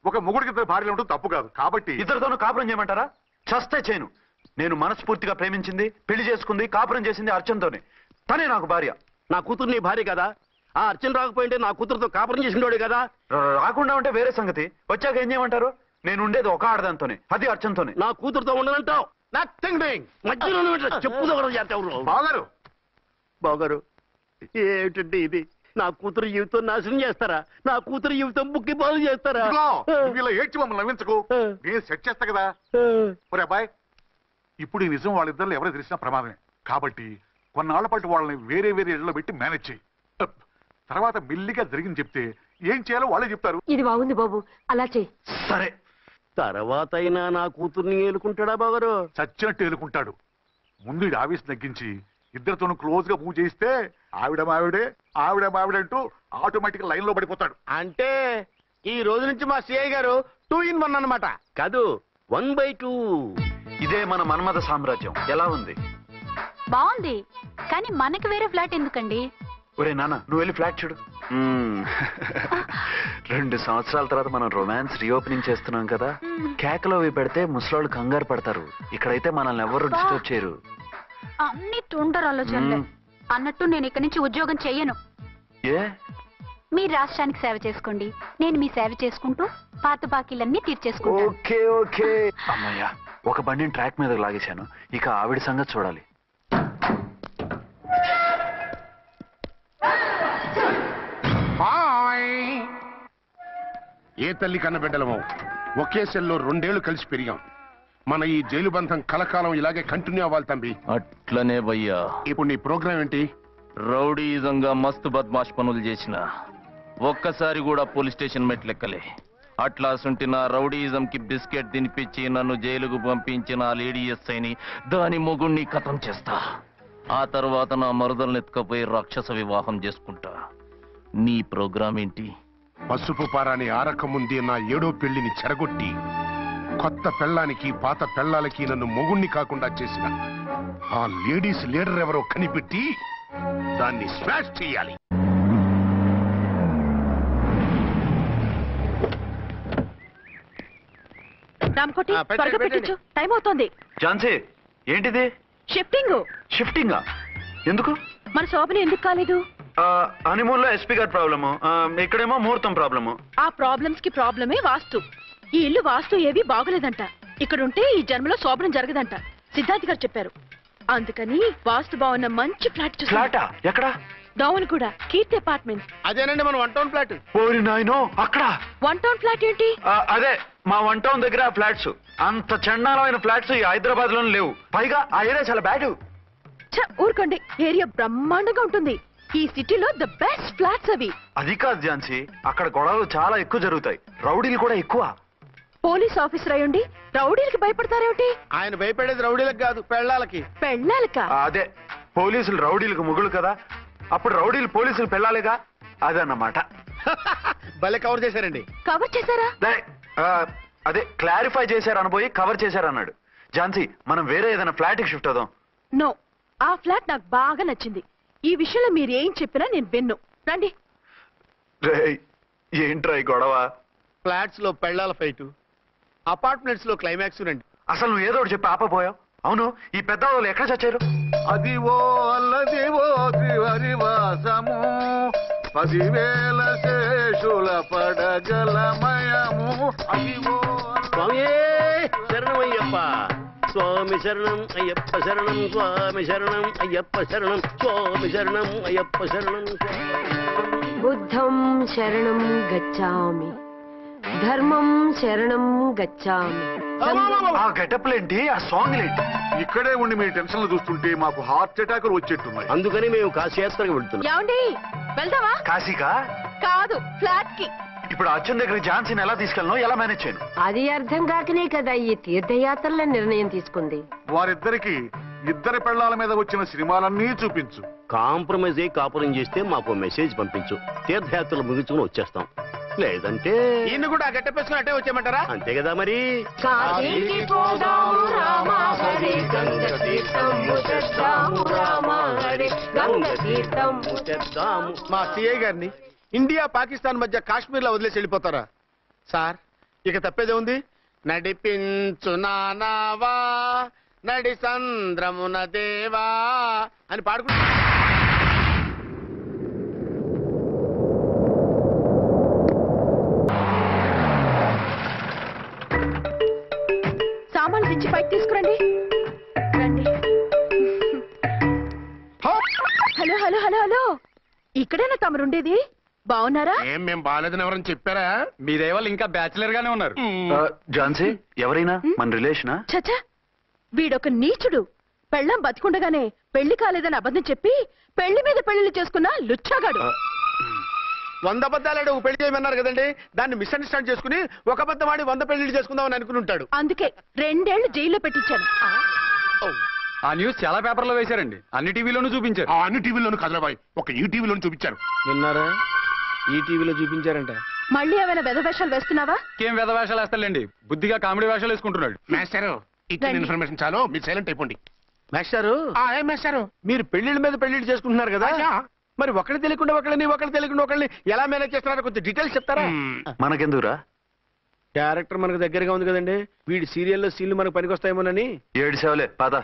ఒక మొగుడికి 2 భార్యలు ఉంటే తప్పు కాదు. కాబట్టి ఇద్దరితోనూ కాపురం చేయమంటారా? చస్తే చేయను. నేను మనస్ఫూర్తిగా ప్రేమించింది, పెళ్లి చేసుకుంది, కాపురం చేసింది అర్చనతోనే. తనే నాకు భార్య. నా కూతురు నీ భార్య కదా? ఆ అర్చన రాకపోయింటే నా కూతురుతో కాపురం చేసిండోడే కదా? రాకుండా ఉంటే వేరే సంగతి. వచ్చాక ఏం చేయమంటారు? నేను ఉండేది ఒక ఆడదాంతోనే, అది అర్చనతోనే. నా కూతురుతో ఉండనంటావు? Nothing doing. మధ్యలో చెప్పుదో బాగారు. బాగారు, ఏమిటండి ఇది? నా కూతురు జీవితం నాశనం చేస్తారా? నా కూతురు జీవితం బుక్కి బాగు చేస్తారా? ఇలా ఏడ్చి మమ్మల్ని నవ్వించకు, నేను సెట్ చేస్తా కదా. ఒరే అబ్బాయి, ఇప్పుడు ఈ నిజం వాళ్ళిద్దరు ఎవరో తెలిసినా ప్రమాదమే. కాబట్టి కొన్నాళ్ల పాటు వాళ్ళని వేరే వేరే ఇళ్లలో పెట్టి మేనేజ్ చేయి. తర్వాత మెల్లిగా జరిగింది చెప్తే ఏం చేయాలో వాళ్ళే చెప్తారు. ఇది బాగుంది బాబు, అలా చెయ్యి. సరే, తర్వాత అయినా నా కూతుర్ని ఏలుకుంటాడా బావగారు? చచ్చినట్టు ఏలుకుంటాడు. ముందు ఈ ఆఫీస్ తగ్గించి ఇద్దరితోనూ క్లోజ్ గా మూవ్ చేయిస్తే ఆవిడ మావిడే అంటూ ఆటోమేటిక్ లైన్ లో పడిపోతాడు. అంటే ఈ రోజు నుంచి మా సిఐ గారు 2 in 1 అన్నమాట. కాదు 1/2. ఇదే మన మన్మథ సామ్రాజ్యం. ఎలా ఉంది? బాగుంది, కానీ మనకి వేరే ఫ్లాట్ ఎందుకండి? ఒరే నాన్న, నువ్వు వెళ్ళి ఫ్లాట్ చూడు. 2 సంవత్సరాల తర్వాత మనం రొమాన్స్ రీఓపెనింగ్ చేస్తున్నాం కదా, కేకలో అవి పెడితే ముసలాళ్ళు కంగారు పడతారు. ఇక్కడైతే మనల్ని ఎవరు డిస్టర్బ్ చేయరు. అన్ని తొందర ఆలోచనలే. అన్నట్టు నేను ఇక్కడి నుంచి ఉద్యోగం చెయ్యను. ఏ? మీ రాష్ట్రానికి సేవ చేసుకోండి, నేను మీ సేవ చేసుకుంటూ పాత బాకీలన్నీ తీర్చేసుకుంటాను. Okay okay. అమ్మయ్యా, ఒక బండిని ట్రాక్ మీద లాగేశాను. ఇక ఆవిడ సంగతి చూడాలి. ఏ తల్లి కన్న బిడ్డలమో ఒకే సెల్లో 2 ఏళ్లు కలిసి పెరిగాం. మన ఈ జైలు బంధం కలకాలం ఇలాగే కంటిన్యూ అవ్వాలి తంబి. అట్లనే భయ్యా. ఇప్పుడు నీ ప్రోగ్రామ్ ఏంటి? రౌడీజంగా మస్తు బద్మాష్ పనులు చేసిన ఒక్కసారి కూడా పోలీస్ స్టేషన్ మెట్లెక్కలే. అట్లా సుంటి నా రౌడీజం కి బిస్కెట్ తినిపించి నన్ను జైలుకు పంపించిన ఆ లేడీ ఎస్ఐని దాని మొగుణ్ణి ఖతం చేస్తా. ఆ తర్వాత నా మరుదల్ని ఎత్తుకపోయి రాక్షస వివాహం చేసుకుంటా. నీ ప్రోగ్రామ్ ఏంటి? పసుపు పారాని ఆరక ముందే నా 7వ పెళ్లిని చెరగొట్టి కొత్త పెళ్ళానికి పాత పెళ్ళాలకి నన్ను మొగుణ్ణి కాకుండా చేసిన ఆ లేడీస్ లీడర్ ఎవరో కనిపెట్టి దాన్ని స్మాష్ చేయాలి. రామకోటి త్వరగా పెట్టించు, టైం అవుతోంది. ఝాన్సీ, ఏంటిది? షిఫ్టింగా? ఎందుకు? మన శోభని ఎందుకు కాలేదు? హనీమూన్ లో ఎస్పీ గారి ప్రాబ్లము, ఇక్కడేమో ముహూర్తం ప్రాబ్లము. ఆ ప్రాబ్లమ్స్ కి ప్రాబ్లమే వాస్తు. ఈ ఇల్లు వాస్తు ఏవి బాగోలేదంట. ఇక్కడుంటే ఈ జన్మలో శోభనం జరగదంట సిద్ధార్థ్ గారు చెప్పారు. అందుకని వాస్తు బాగున్న మంచి ఫ్లాట్ చూసి. ఫ్లాటా? ఎక్కడ? డౌన్ కూడా కీర్తి అపార్ట్మెంట్స్. అదేనండి మన 1 టౌన్ ఫ్లాట్. ఓరి నాయనో, అక్కడ 1 టౌన్ ఫ్లాట్ ఏంటి? అదే మా 1 టౌన్ దగ్గర ఫ్లాట్స్. అంత చండాలమైన ఫ్లాట్స్ ఈ హైదరాబాద్ లోనే లేవు. పైగా ఆ ఏరియా చాలా బ్యాడ్. ఊరుకోండి, ఏరియా బ్రహ్మాండంగా ఉంటుంది. ఈ సిటీలో ద బెస్ట్ ఫ్లాట్స్ అవి. అది కాదు ఝాన్సీ, అక్కడ గొడవలు చాలా ఎక్కువ జరుగుతాయి, రౌడీలు కూడా ఎక్కువ. పోలీస్ ఆఫీసర్ అయ్యుండి రౌడీలకి భయపడతారేమిటి? ఆయన భయపడేది రౌడీలకు కాదు, పెళ్ళాలకి. పెళ్ళాలకా? అదే, పోలీసులు రౌడీలకు మొగులు కదా, అప్పుడు రౌడీలు పోలీసులు పెళ్ళాలిగా, అదన్నమాట. భలే కవర్ చేశారండి. కవర్ చేశారా? అదే క్లారిఫై చేశారు అనబోయి కవర్ చేశారు అన్నాడు. ఝాన్సీ, మనం వేరే ఏదైనా ఫ్లాట్ కి షిఫ్ట్ అవుదాం. నో, ఆ ఫ్లాట్ నాకు బాగా నచ్చింది. ఈ విషయంలో మీరు ఏం చెప్పినా నేను విన్ను. రండి. ఏంట్రా ఈ గొడవ? ఫ్లాట్స్ లో పెళ్ళాల ఫైట్, అపార్ట్మెంట్స్ లో క్లైమాక్స్ రండి. అసలు నువ్వు ఏదో ఒకటి చెప్పి ఆపపోయావు. అవును, ఈ పెద్ద వాళ్ళు ఎక్కడ చచ్చారు? అదివో అల్లదివో త్రివరివాసము 10,000 శేషుల పడగలమయము. అదివో శరణమయ్యప్ప స్వామి శరణం అయ్యప్ప శరణం స్వామి శరణం అయ్యప్ప శరణం స్వామి శరణం అయ్యప్ప శరణం. బుద్ధం శరణం గచ్చామి, ధర్మం శరణం గచ్చామి. ఆ గెటప్లేంటి, ఆ సాంగ్ ఏంటి? ఇక్కడే ఉండి మీ టెన్షన్లు చూస్తుంటే మాకు హార్ట్ అటాకులు వచ్చేట్టున్నాయి. అందుకని మేము కాశీయాత్రకు వెళ్తున్నాం. ఏమండి, వెళ్దామా? కాశీకా? కాదు, ఫ్లాట్ కి. ఇప్పుడు అచ్చన్ దగ్గర ఝాన్సీని ఎలా తీసుకెళ్ళను, ఎలా మేనేజ్ చేయను? అది అర్థం కాకనే కదా ఈ తీర్థయాత్రల నిర్ణయం తీసుకుంది. వారిద్దరికి ఇద్దరి పెళ్లాల మీద వచ్చిన సినిమాలన్నీ చూపించు. కాంప్రమైజ్ అయ్యి కాపురం చేస్తే మాకు మెసేజ్ పంపించు, తీర్థయాత్రలు ముగించుకుని వచ్చేస్తాం. లేదంటే ఈయన కూడా గట్టెప్పేసుకుని అట్టే వచ్చేయమంటారా? అంతే కదా మరి. కాశీకి పోదాము రామా హరి, గంగ తీర్థము తెద్దాము రామా హరి, గంగ తీర్థము తెద్దాము. మా సిఐ గారిని ఇండియా పాకిస్తాన్ మధ్య కాశ్మీర్ లో వదిలేసి వెళ్ళిపోతారా సార్? ఇక తప్పేదే ఉంది. నడిపించు నానావా నడి సంద్రమున దేవా అని పాడుకుంటా. సామాన్లు దించి పైకి తీసుకురండి. రండి. హలో హలో హలో హలో, ఇక్కడేనా తమరుండేది? బాగున్నారా? మేం బాగాలేదని ఎవరని చెప్పారా? మీ దయవల్ల ఇంకా బ్యాచిలర్ గానే ఉన్నారు. ఝాన్సీ, ఎవరైనా మన రిలేషనా? చచ్చా, వీడొక నీచుడు. పెళ్ళాం బతికుండగానే పెళ్లి కాలేదని అబద్ధం చెప్పి పెళ్లి మీద పెళ్లిళ్ళు చేసుకున్న లుచ్చాగాడు. 100 అబద్ధాలు ఒక పెళ్లి చేయమన్నారు కదండి, దాన్ని మిస్అండర్స్టాండ్ చేసుకుని ఒక అబద్ధం ఆడి 100 పెళ్లి చేసుకుందామని అనుకుని ఉంటాడు. అందుకే 2 ఏళ్లు జైల్లో పెట్టించాను. ఆ న్యూస్ చాలా పేపర్లో వేశారండి, అన్ని టీవీలోనూ చూపించారు. అన్ని టీవీలోనూ కదలబాయ్, ఒక ఈ టీవీలోనూ చూపించారు. విన్నారా? ఈ టీవీలో చూపించారంట. మళ్ళీ ఏమైనా వెధవేషాలు వేస్తున్నావా? ఏం వేద వేషాలు వేస్తాడండి, బుద్ధిగా కామెడీ వేషాలు వేసుకుంటున్నాడు. మాస్టారు ఇచ్చిన ఇన్ఫర్మేషన్ చాలు, మీరు సైలెంట్ అయిపోండి. మాస్టారు ఏం మాస్టారు? మీరు పెళ్లిళ్ళ మీద పెళ్లిళ్ళు చేసుకుంటున్నారు కదా, మరి ఒకళ్ళు తెలియకుండా ఒకళ్ళని తెలియకుండా ఒకళ్ళని ఎలా మేనేజ్ చేస్తున్నారో కొంచెం డీటెయిల్స్ చెప్తారా? మనకెందుకురా? క్యారెక్టర్ మనకు దగ్గరగా ఉంది కదండి, వీడి సీరియల్లో సీన్లు మనకు పనికొస్తాయేమోనని. 7 సేవలే పద.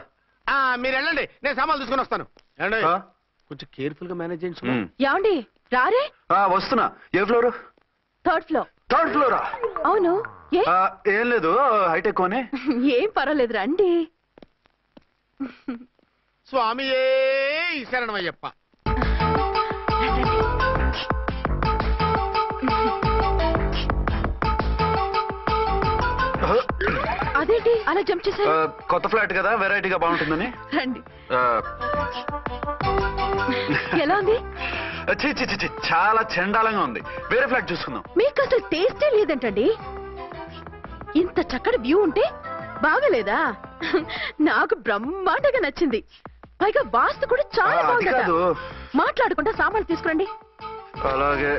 మీరు వెళ్ళండి, నేను సామాన్లు తీసుకుని వస్తాను. కొంచెం కేర్ఫుల్ గా మేనేజ్ చేయండి. ఏమండి రారే? వస్తున్నా. ఏ ఫ్లోర్? 3rd floor. 3rd ఫ్లోరా? అవును. ఏం లేదు, హైటెక్ అని. ఏం పర్వాలేదు రండి. స్వామియే శరణమయ్యప్ప. అదేంటి అలా జంప్ చేశారు? కొత్త ఫ్లాట్ కదా, వెరైటీగా బాగుంటుందని. రండి. ఎలా ఉంది? చాలా చండాలంగా ఉంది, వేరే ఫ్లాట్ చూసుకుందాం. మీకు అసలు టేస్టే లేదంటండి. ఇంత చక్కటి వ్యూ ఉంటే బాగలేదా? నాకు బ్రహ్మాండంగా నచ్చింది. పైగా వాస్తు కూడా చాలా బాగుంది. మాట్లాడుకుంటా సామాన్లు తీసుకురండి. అలాగే.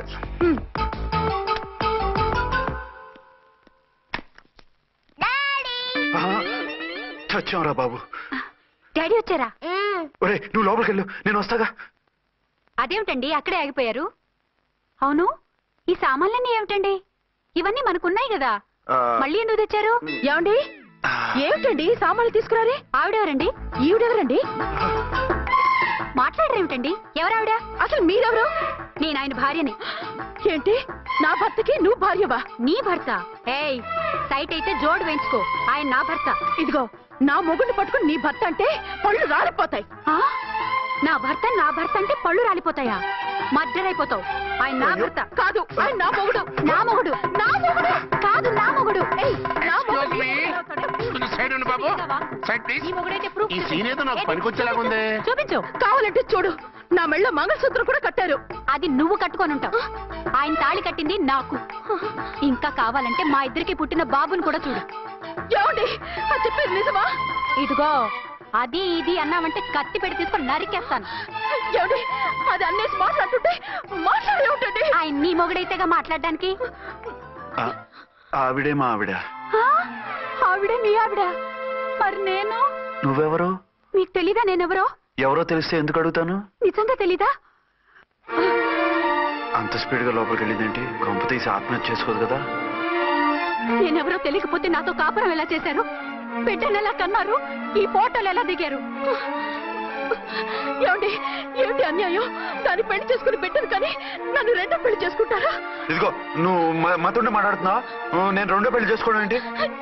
చచ్చాంరా బాబు. డాడీ వచ్చారా? ఒరే నువ్వు లోపలికి వెళ్ళు, నేను వస్తాగా. అదేమిటండి అక్కడే ఆగిపోయారు? అవును, ఈ సామాన్లన్నీ ఏమిటండి? ఇవన్నీ మనకున్నాయి కదా, మళ్ళీ ఎందుకు తెచ్చారు? ఏమండి ఏమిటండి సామాన్లు తీసుకురారే? ఆవిడెవరండి? ఈవిడెవరండి? మాట్లాడరేమిటండి? ఎవరావిడ? అసలు మీరెవరు? నేను ఆయన భార్యని. ఏంటి నా భర్తకి నువ్వు భార్యవా? నీ భర్త? ఏయ్ సైట్ అయితే జోడు వేయించుకో, ఆయన నా భర్త. ఇదిగో నా మొగుడిని పట్టుకుని నీ భర్త అంటే పళ్ళు రాలిపోతాయి. నా భర్త అంటే పళ్ళు రాలిపోతాయా? మర్డర్ అయిపోతావు. ఆయన నా భర్త కాదు, ఆయన నా మొగుడు. నా మొగుడు కాదు, నా మొగుడు. చూపించు. కావాలంటే చూడు, నా మెళ్ళ మంగళసూత్రం కూడా కట్టారు. అది నువ్వు కట్టుకొని ఉంటావు. ఆయన తాళి కట్టింది నాకు. ఇంకా కావాలంటే మా ఇద్దరికి పుట్టిన బాబుని కూడా చూడు. ఏమండి చెప్పేది నిజమా? ఇదిగో అది ఇది అన్నామంటే కత్తి పెట్టి తీసుకొని నరికేస్తాను. ఏమండి అది అన్నేసి మాట్లాడుతుంటే మాట్లాడే ఉంటుంది. ఆయన నీ మొగుడైతేగా మాట్లాడడానికి. ఆవిడే మా ఆవిడ. ఆవిడే మీ ఆవిడ? మరి నేను? నువ్వెవరు? మీకు తెలీదా నేనెవరో? ఎవరో తెలిస్తే ఎందుకు అడుగుతాను? నిజంగా తెలీదా? అంత స్పీడ్ గా లోపలికి వెళ్ళిందేంటి? కొంప తీసి ఆత్మహత్య చేసుకోదు కదా? నేనెవరో తెలియకపోతే నాతో కాపురం ఎలా చేశారు? బిడ్డను ఎలా కన్నారు? ఈ ఫోటోలు ఎలా దిగారు? ఏమండి ఏమిటి అన్యాయం? దాన్ని పెళ్లి చేసుకుని బిడ్డను కానీ నన్ను రెండో పెళ్లి చేసుకుంటారా? ఇదిగో నువ్వు మాతోనే మాట్లాడుతున్నావా? నేను రెండో పెళ్లి చేసుకోవడం ఏంటి?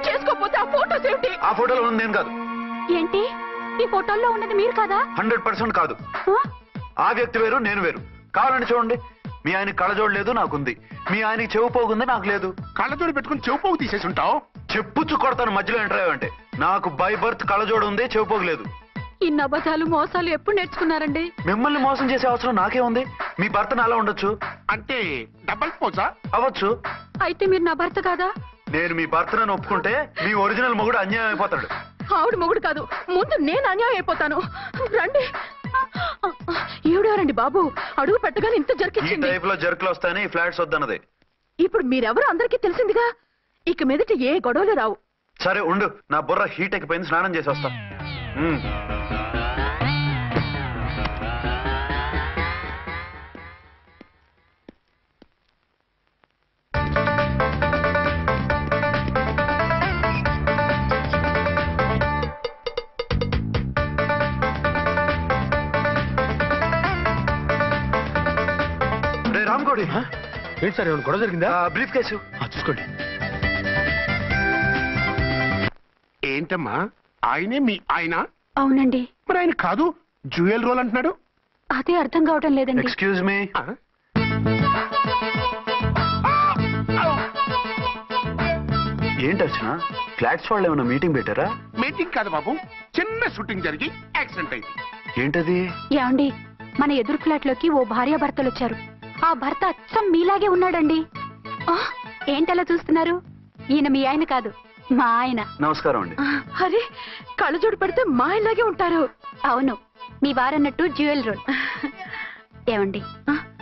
చేసుకోకపోతే ఆ ఫోటోస్ ఏమిటి? ఆ ఫోటోలో ఉన్నది నేను కాదు. ఏంటి ఈ ఫోటోల్లో ఉన్నది మీరు కాదా? 100% కాదు. ఆ వ్యక్తి వేరు, నేను వేరు. కావాలంటే చూడండి, మీ ఆయన కళ్ళజోడు లేదు, నాకుంది. మీ ఆయనకి చెవు పోగుంది, నాకు లేదు. కళ్ళజోడు పెట్టుకుని చెవు పోగు తీసేసి ఉంటావు. చెప్పుచ్చు కొడతాను మధ్యలో ఎంటర్ అంటే. నాకు బై బర్త్ కళ్ళజోడు ఉంది, చెవు పోగు లేదు. ఇన్ని అబద్ధాలు మోసాలు ఎప్పుడు నేర్చుకున్నారండి? మిమ్మల్ని మోసం చేసే అవసరం నాకే ఉంది. మీ భర్తను అలా ఉండొచ్చు. అంటే డబల్ పోసా అవ్వచ్చు. అయితే మీరు నా భర్త కాదా? నేను మీ భర్తను ఒప్పుకుంటే మీ ఒరిజినల్ మొగుడు అన్యాయం అయిపోతాడు. ఆవిడ మొగుడు కాదు, ముందు నేను అన్యాయం అయిపోతాను. రండి. ఈవిడెవరండి బాబు? అడుగు పెట్టగానే ఇంత ఈ జరికిచ్చింది. టైప్ లో జర్కులు వస్తాయని ఈ ఫ్లాట్స్ వద్దన్నది. ఇప్పుడు మీరెవరో అందరికీ తెలిసిందిగా, ఇక మీదట ఏ గొడవలు రావు. సరే ఉండు, నా బుర్ర హీట్ ఎక్కిపోయింది, స్నానం చేసి వస్తా. రామ్కోడి ఏంటి సార్ ఏమైనా గొడవ జరిగిందా? బ్రీఫ్ కేసు చూసుకోండి. ఏంటమ్మా ఆయనే మీ ఆయన? అవునండి. మరి ఆయన కాదు జ్యువెల్ రోల్ అంటున్నాడు. అదే అర్థం కావటం లేదండి. Excuse me. ఏంటి అర్చన, ఫ్లాట్స్ వాళ్ళు ఏమైనా మీటింగ్ పెట్టారా? మీటింగ్ కాదు బాబు, చిన్న షూటింగ్ జరిగి యాక్సిడెంట్ అయింది. ఏంటది? ఏమండి, మన ఎదురు ఫ్లాట్ లోకి ఓ భార్యాభర్తలు వచ్చారు. ఆ భర్త అచ్చం మీలాగే ఉన్నాడండి. ఏంటలా చూస్తున్నారు? ఈయన మీ ఆయన కాదు, మా ఆయన. నమస్కారం అండి. అరే కళ్ళజోడు పెడితే మా ఇలాగే ఉంటారు. అవును, మీ వారన్నట్టు జ్యువెల్ రోల్. ఏమండి,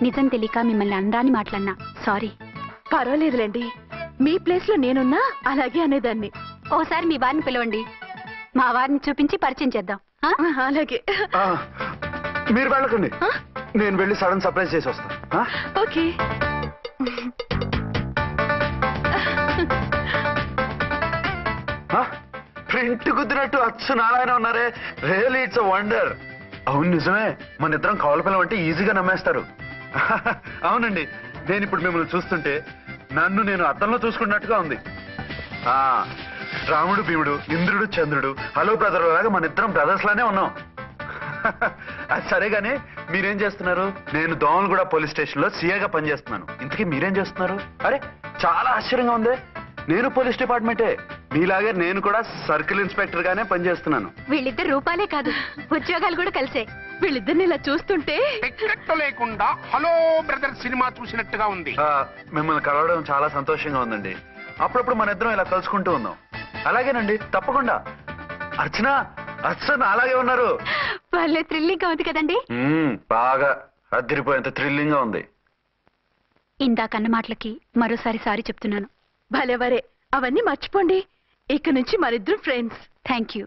నిజం తెలియక మిమ్మల్ని అందాన్ని మాట్లాడినా సారీ. పర్వాలేదులేండి, మీ ప్లేస్ లో నేనున్నా అలాగే అనేదాన్ని. ఓసారి మీ వారిని పిలవండి, మా వారిని చూపించి పరిచయం చేద్దాం. అలాగే. మీరు వెళ్ళకండి, నేను వెళ్ళి సడన్ సర్ప్రైజ్ చేసి వస్తాను. ఓకే. ప్రింట్ కుదిరినట్టు అచ్చు నారాయణ ఉన్నారే, రియల్లీ ఇట్స్ అ వండర్. అవును నిజమే, మన ఇద్దరం కవల పిల్లం అంటే ఈజీగా నమ్మేస్తారు. అవునండి, నేను ఇప్పుడు మిమ్మల్ని చూస్తుంటే నన్ను నేను అద్దంలో చూసుకున్నట్టుగా ఉంది. రాముడు భీముడు, ఇంద్రుడు చంద్రుడు, హలో బ్రదర్ లాగా మన ఇద్దరం బ్రదర్స్ లానే ఉన్నాం. అది సరే గానీ మీరేం చేస్తున్నారు? నేను దోమలగూడ పోలీస్ స్టేషన్ లో సీఏగా పనిచేస్తున్నాను. ఇంతకీ మీరేం చేస్తున్నారు? అరే చాలా ఆశ్చర్యంగా ఉంది, నేను పోలీస్ డిపార్ట్మెంటే, మీలాగే నేను కూడా సర్కిల్ ఇన్స్పెక్టర్ గానే పనిచేస్తున్నాను. వీళ్ళిద్దరు రూపాలే కాదు, ఉద్యోగాలు కూడా కలిసే. వీళ్ళిద్దరిని ఇలా చూస్తుంటే టికెట్ లేకుండా హలో బ్రదర్ సినిమా చూసినట్టుగా ఉంది. మిమ్మల్ని కలవడం చాలా సంతోషంగా ఉందండి. అప్పుడప్పుడు మన ఇద్దరం ఇలా కలుసుకుంటూ ఉన్నాం. అలాగేనండి, తప్పకుండా. అర్చన అర్చన అలాగే ఉన్నారు. వాళ్ళే థ్రిల్లింగ్ గా ఉంది కదండి. బాగా అదిరిపోయేంత థ్రిల్లింగ్ గా ఉంది. ఇందాకన్న మాటలకి మరోసారి సారీ చెప్తున్నాను. భలేవరే, అవన్నీ మర్చిపోండి. ఇక నుంచి మరిద్దరు friends. Thank you.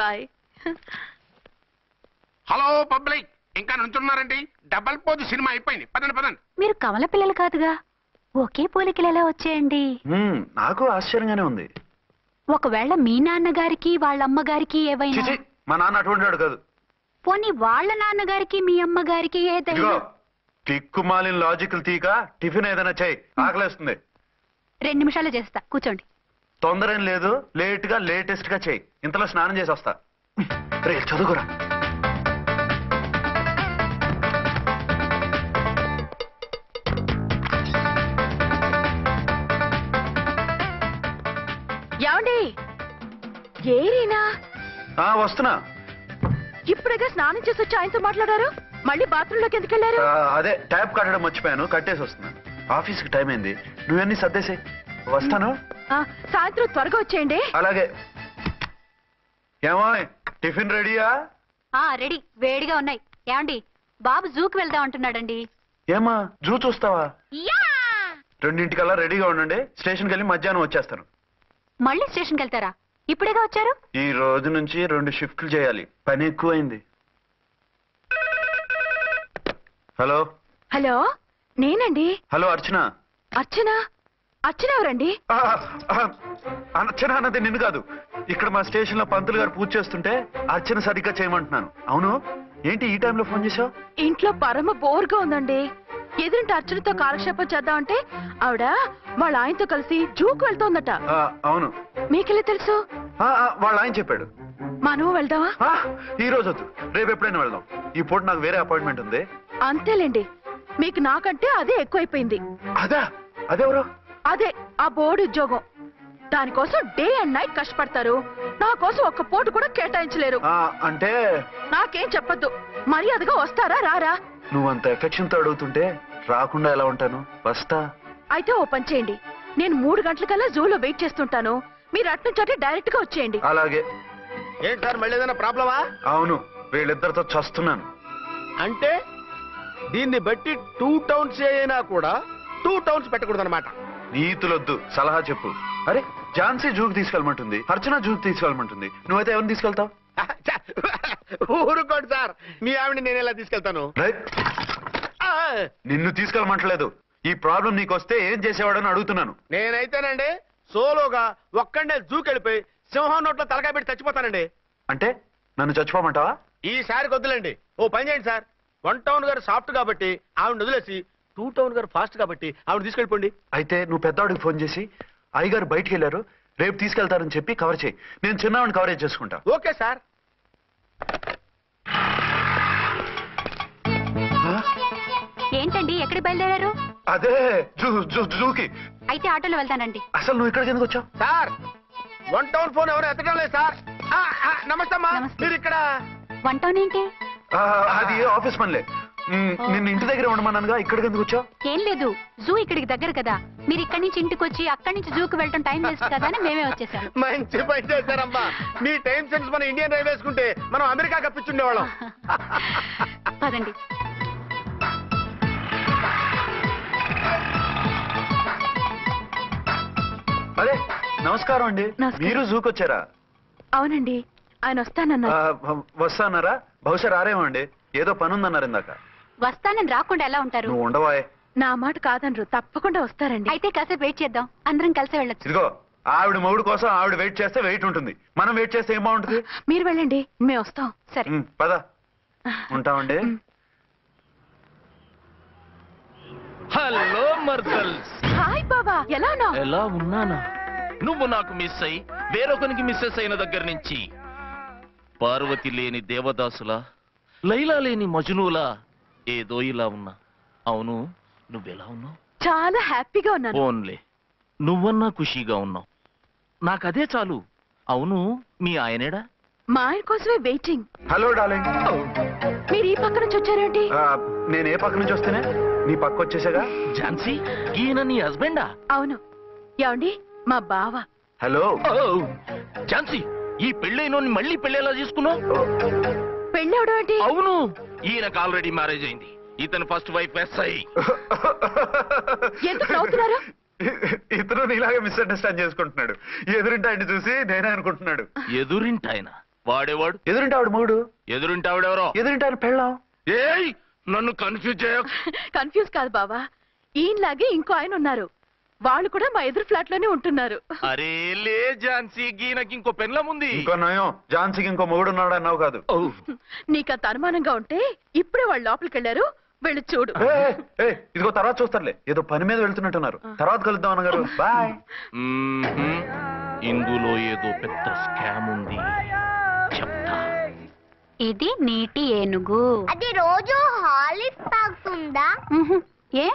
Bye. Hello public, ఇంకా నుంచున్నారండి? డబల్ పోజ్ సినిమా అయిపోయింది, పదండి పదండి. మీరు కమల పిల్లలు కాదుగా, ఒకే పోలికలు ఎలా వచ్చేయండి? నాకు ఆశ్చర్యంగానే ఉంది. ఒకవేళ మీ నాన్నగారికి వాళ్ళ అమ్మగారికి ఏవైనా? మా నాన్న అటువంటి కాదు. పోనీ వాళ్ళ నాన్నగారికి మీ అమ్మగారికి ఏదైనా? టిక్కుమాలిన లాజికల్ తీక టిఫిన్ ఏదైనా చేయి, ఆకలేస్తుంది. 2 నిమిషాలు చేస్తా, కూర్చోండి. తొందర ఏం లేదు, లేట్ గా లేటెస్ట్ గా చేయి. ఇంతలో స్నానం చేసి వస్తా. రే చదువుకురా. ఏమండి? ఏరీనా? వస్తున్నా. ఇప్పుడుగా స్నానం చేసి వచ్చి ఆయనతో మాట్లాడారు, మళ్ళీ బాత్రూమ్ లోకి ఎందుకు వెళ్ళారు? అదే ట్యాప్ కట్టడం మర్చిపోయాను, కట్టేసి వస్తున్నాను. ఆఫీస్కి టైం అయింది, నువ్వన్నీ సర్దేసి వస్తాను. సాయంత్రం త్వరగా వచ్చేయండి. అలాగే. ఏమో టిఫిన్ రెడీయా? రెడీ, వేడిగా ఉన్నాయి. ఏమండి, బాబు జూకి వెళ్దాం అంటున్నాడండి. ఏమా జూ చూస్తావా? 2:00కల్లా రెడీగా ఉండండి, స్టేషన్కి వెళ్ళి మధ్యాహ్నం వచ్చేస్తాను. మళ్ళీ స్టేషన్కి వెళ్తారా? ఇప్పుడేగా వచ్చారు. ఈ రోజు నుంచి 2 షిఫ్ట్లు చేయాలి, పని ఎక్కువైంది. హలో. హలో, నేనండి. హలో అర్చన. అర్చన? అర్చన ఎవరండి? అర్చన అన్నది నిన్ను కాదు. ఇక్కడ మా స్టేషన్ లో పంతులు గారు పూజ చేస్తుంటే అర్చన సరిగ్గా చేయమంటున్నాను. అవును, ఏంటి ఈ టైంలో ఫోన్ చేశావు? ఇంట్లో పరమ బోర్గా ఉందండి. ఎదురింటి అర్చనతో కాలక్షేపం చేద్దామంటే ఆవిడ వాళ్ళ ఆయనతో కలిసి జూకు వెళ్తోందట. అవును. మీకెళ్ళి తెలుసు? వాళ్ళ ఆయన చెప్పాడు. మనం వెళ్దామా? ఈ రోజు వద్దు, రేపు ఎప్పుడైనా వెళ్దాం. ఈ పూట నాకు వేరే అపాయింట్మెంట్ ఉంది. అంతేలేండి, మీకు నాకంటే అదే ఎక్కువైపోయింది. అదెవరు? అదే ఆ బోర్డు ఉద్యోగం. దానికోసం డే అండ్ నైట్ కష్టపడతారు, నా కోసం ఒక్క పోటు కూడా కేటాయించలేరు. అంటే నాకేం చెప్పొద్దు, మర్యాదగా వస్తారా రారా? నువ్వంత ఎఫెక్షన్ తో అడుగుతుంటే రాకుండా ఎలా ఉంటాను, వస్తా. అయితే ఓ పని చేయండి, నేను 3 గంటలకల్లా జూలో వెయిట్ చేస్తుంటాను, మీరు అట్నుంచి డైరెక్ట్ గా వచ్చేయండి. అలాగే. ఏంటి సార్, మళ్ళీ ఏదైనా ప్రాబ్లమా? అవును, వీళ్ళిద్దరితో చస్తున్నాను. అంటే దీన్ని బట్టి 2 టౌన్స్ అయినా కూడా 2 టౌన్స్ పెట్టకూడదు అనమాట. నీతులొద్దు, సలహా చెప్పు. అరే ఝాన్సీ జూకి తీసుకెళ్ళమంటుంది, అర్చన జూకి తీసుకెళ్ళమంటుంది, నువ్వైతే ఎవరిని తీసుకెళ్తావు? ఊరుకోండి సార్, మీ ఆవిడ నేను ఎలా తీసుకెళ్తాను? నిన్ను తీసుకెళ్ళమంటలేదు. ఈ ప్రాబ్లం నీకొస్తే ఏం చేసేవాడని అడుగుతున్నాను. నేనైతేనండి సోలోగా ఒక్కడే జూకెళ్ళిపోయి సింహం నోట్లో తలకాయ పెట్టి చచ్చిపోతానండి. అంటే నన్ను చచ్చిపోమంటావా? ఈసారి వద్దులేండి, ఓ పని చేయండి సార్. 1 టౌన్ గారు సాఫ్ట్ కాబట్టి ఆవిడ వదిలేసి 2 టౌన్ గారు ఫాస్ట్ కాబట్టి ఆవిడ తీసుకెళ్ళిపోండి. అయితే నువ్వు పెద్దవాడికి ఫోన్ చేసి అయ్యగారు బయటికి వెళ్ళారు, రేపు తీసుకెళ్తారని చెప్పి కవర్ చేయి. నేను చిన్నవాడిని కవరేజ్ చేసుకుంటా. Okay sir. ఏంటండి, ఎక్కడికి బయలుదేరారు? అదే జూకి. అయితే ఆటోలో వెళ్తానండి. అసలు నువ్వు ఇక్కడికి ఎందుకు వచ్చావు? సార్ 1 టౌన్ ఫోన్ ఎవరు ఎత్తడం లేదు సార్. నమస్తే అమ్మా, మీరు ఇక్కడ? 1 టౌన్ ఏంటి? అది ఆఫీస్ పనిలే. నిన్ను ఇంటి దగ్గర ఉండమన్నానుగా, ఇక్కడికి ఎందుకు వచ్చావు? ఏం లేదు, జూ ఇక్కడికి దగ్గర కదా, మీరు ఇక్కడి నుంచి ఇంటికి వచ్చి అక్కడి నుంచి జూకి వెళ్ళటం టైం వేస్ట్ కదా అని మేమే వచ్చేసాం. మంచి పని చేశారమ్మా. మీ టైం సెన్స్ మన ఇండియన్ రైల్వేస్ కుంటే మనం అమెరికా కప్పించుండేవాళ్ళం. పదండి. అదే నమస్కారం అండి. మీరు జూకి వచ్చారా? అవునండి, ఆయన వస్తానన్నారు. వస్తానారా? బహుశా రారేమో అండి, ఏదో పని ఉందన్నారు ఇందాక. వస్తానని రాకుండా ఎలా ఉంటారు? నువ్వు ఉండవాయ్. నా మాట కాదనరు, తప్పకుండా వస్తారండి. అయితే కాసేపు వెయిట్ చేద్దాం, అందరం కలిసి వెళ్ళొచ్చు. ఇదిగో ఆవిడ మొగుడు కోసం ఆవిడ వెయిట్ చేస్తే వెయిట్ ఉంటుంది, మనం వెయిట్ చేస్తే ఏం బాగుంటుంది? మీరు వెళ్ళండి, మేము వస్తాం. సరే పద, ఉంటామండి. హలో మర్దల్స్. హాయ్ బాబా, ఎలా ఉన్నావు? ఎలా ఉన్నానా? నువ్వు నాకు మిస్ అయి వేరొకరికి మిస్సెస్ అయిన దగ్గర నుంచి పార్వతి లేని దేవదాసులా, లైలా లేని మజునులా ఏదో ఇలా ఉన్నా. అవును, నువ్వెలా ఉన్నావు? చాలా హ్యాపీగా ఉన్నాను. ఓన్లే నువ్వన్నా ఖుషీగా ఉన్నావు, నాకదే చాలు. అవును, మీ ఆయనేడా? మా ఆయన కోసమే వెయిటింగ్. Hello darling. మీరు ఈ పక్క నుంచి వచ్చారేంటి? నేను ఏ పక్క నుంచి వస్తేనే నీ పక్క వచ్చేసాగా. ఝాన్సీ, ఈయన నీ హస్బెండా? అవును. ఏమండి, మా బావ. హలో ఝాన్సీ, ఈ పెళ్ళైన మళ్ళీ పెళ్ళేలా చేసుకున్నావు? పెళ్ళవడం ఏంటి? అవును, ఈయనకు ఆల్రెడీ మ్యారేజ్ అయింది. ఇతను ఫస్ట్ వైఫ్ ఎస్ఐ. ఎందుకు నవ్వుతున్నారు? ఇతను నీలాగే మిస్అండర్స్టాండ్ చేసుకుంటున్నాడు. ఎదురింటి ఆయన చూసి నేనే అనుకుంటున్నాడు. ఎదురింటి ఆయన వాడేవాడు? ఎదురింటి ఆవిడ మూడు. ఎదురింటి ఆవిడెవరో? ఎదురింటి ఆయన పెళ్ళాం. ఏయ్, నన్ను కన్ఫ్యూజ్ చేయ. కన్ఫ్యూజ్ కాదు బావా, ఈయనలాగే ఇంకో ఆయన ఉన్నారు, వాళ్ళు కూడా మా ఎదురు ఫ్లాట్ లోనే ఉంటున్నారు. అరే లే ఝాన్సీ, గీనకి ఇంకో పెళ్ళం ఉంది. ఇంకో నయం, ఝాన్సీకి ఇంకో మొగుడు ఉన్నాడు అన్నావు కాదు. నీకంత అనుమానంగా ఉంటే ఇప్పుడే వాళ్ళు లోపలికి వెళ్ళారు, వెళ్ళి చూడు. ఇదిగో తర్వాత చూస్తారులే, ఏదో పని మీద వెళ్తున్నట్టున్నారు. తర్వాత కలుద్దాం అన్నగారు. బాయ్. ఇందులో ఏదో పెద్ద స్కామ్ ఉంది, చెప్తా. ఇది నీటి ఏనుగు. అది రోజు హాలిక్స్ తాగుతుందా? ఏ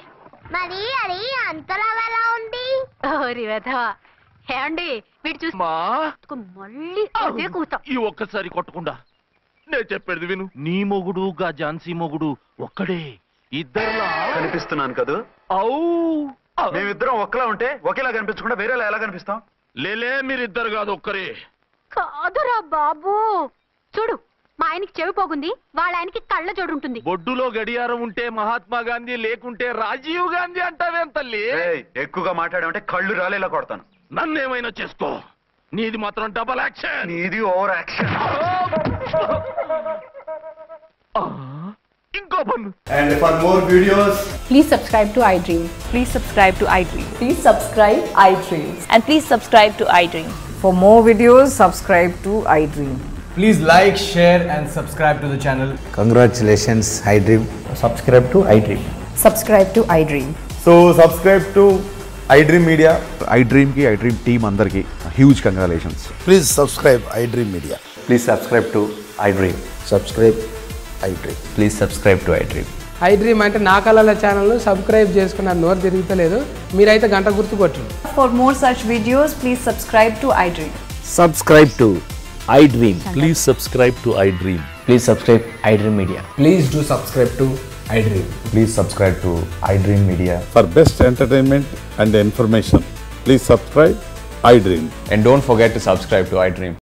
మరి అది అంతలా ఎలా ఉంది? ఓరి వెధవా. ఏమండి, వీడు చూసి మళ్ళీ అదే కూత. ఈ ఒక్కసారి కొట్టకుండా నేను చెప్పేది విను. నీ మొగుడు గా ఝాన్సీ మొగుడు ఒక్కడే, ఇద్దరులా కనిపిస్తున్నాను కదా? మేమిద్దరం ఒక్కలా ఉంటే ఒకేలా కనిపించకుండా వేరేలా ఎలా కనిపిస్తాం? లేలే, మీరిద్దరు కాదు, ఒక్కరే. కాదురా బాబు, చూడు, మా ఆయనకి చెవి పోగుంది, వాళ్ళ ఆయనకి కళ్ళ జోడు ఉంటుంది. బొడ్డులో గడియారం ఉంటే మహాత్మా గాంధీ, లేకుంటే రాజీవ్ గాంధీ అంటావేం తల్లి? ఎక్కువగా మాట్లాడామంటే కళ్ళు రాలేలా కొడతాను. నన్నేమైనా చేసుకో, నీది మాత్రం డబల్ యాక్షన్. నీది ఓవర్ యాక్షన్. ఇంకో పన్ను. And for more videos, please subscribe to iDream. Please subscribe to iDream. Please subscribe iDream. And please subscribe to iDream. For more videos, subscribe to iDream. please like, share and subscribe to the channel. Congratulations, iDream. Subscribe to iDream. Subscribe to iDream. So subscribe to iDream Media. iDream ki iDream team andarki huge congratulations. Please subscribe iDream Media. Please subscribe to iDream. Subscribe iDream. Please subscribe to iDream. iDream అంటే నా కళల ఛానల్ సబ్స్క్రైబ్ చేసుకున్న నోరు తిరుగుతలేదు, మీరైతే గంట గుర్తు కొట్టండి. For more such videos, please subscribe to iDream. Subscribe to iDream. Please subscribe to iDream. Please subscribe iDream Media. Please do subscribe to iDream. Please subscribe to iDream Media. For best entertainment and information, please subscribe iDream. And don't forget to subscribe to iDream.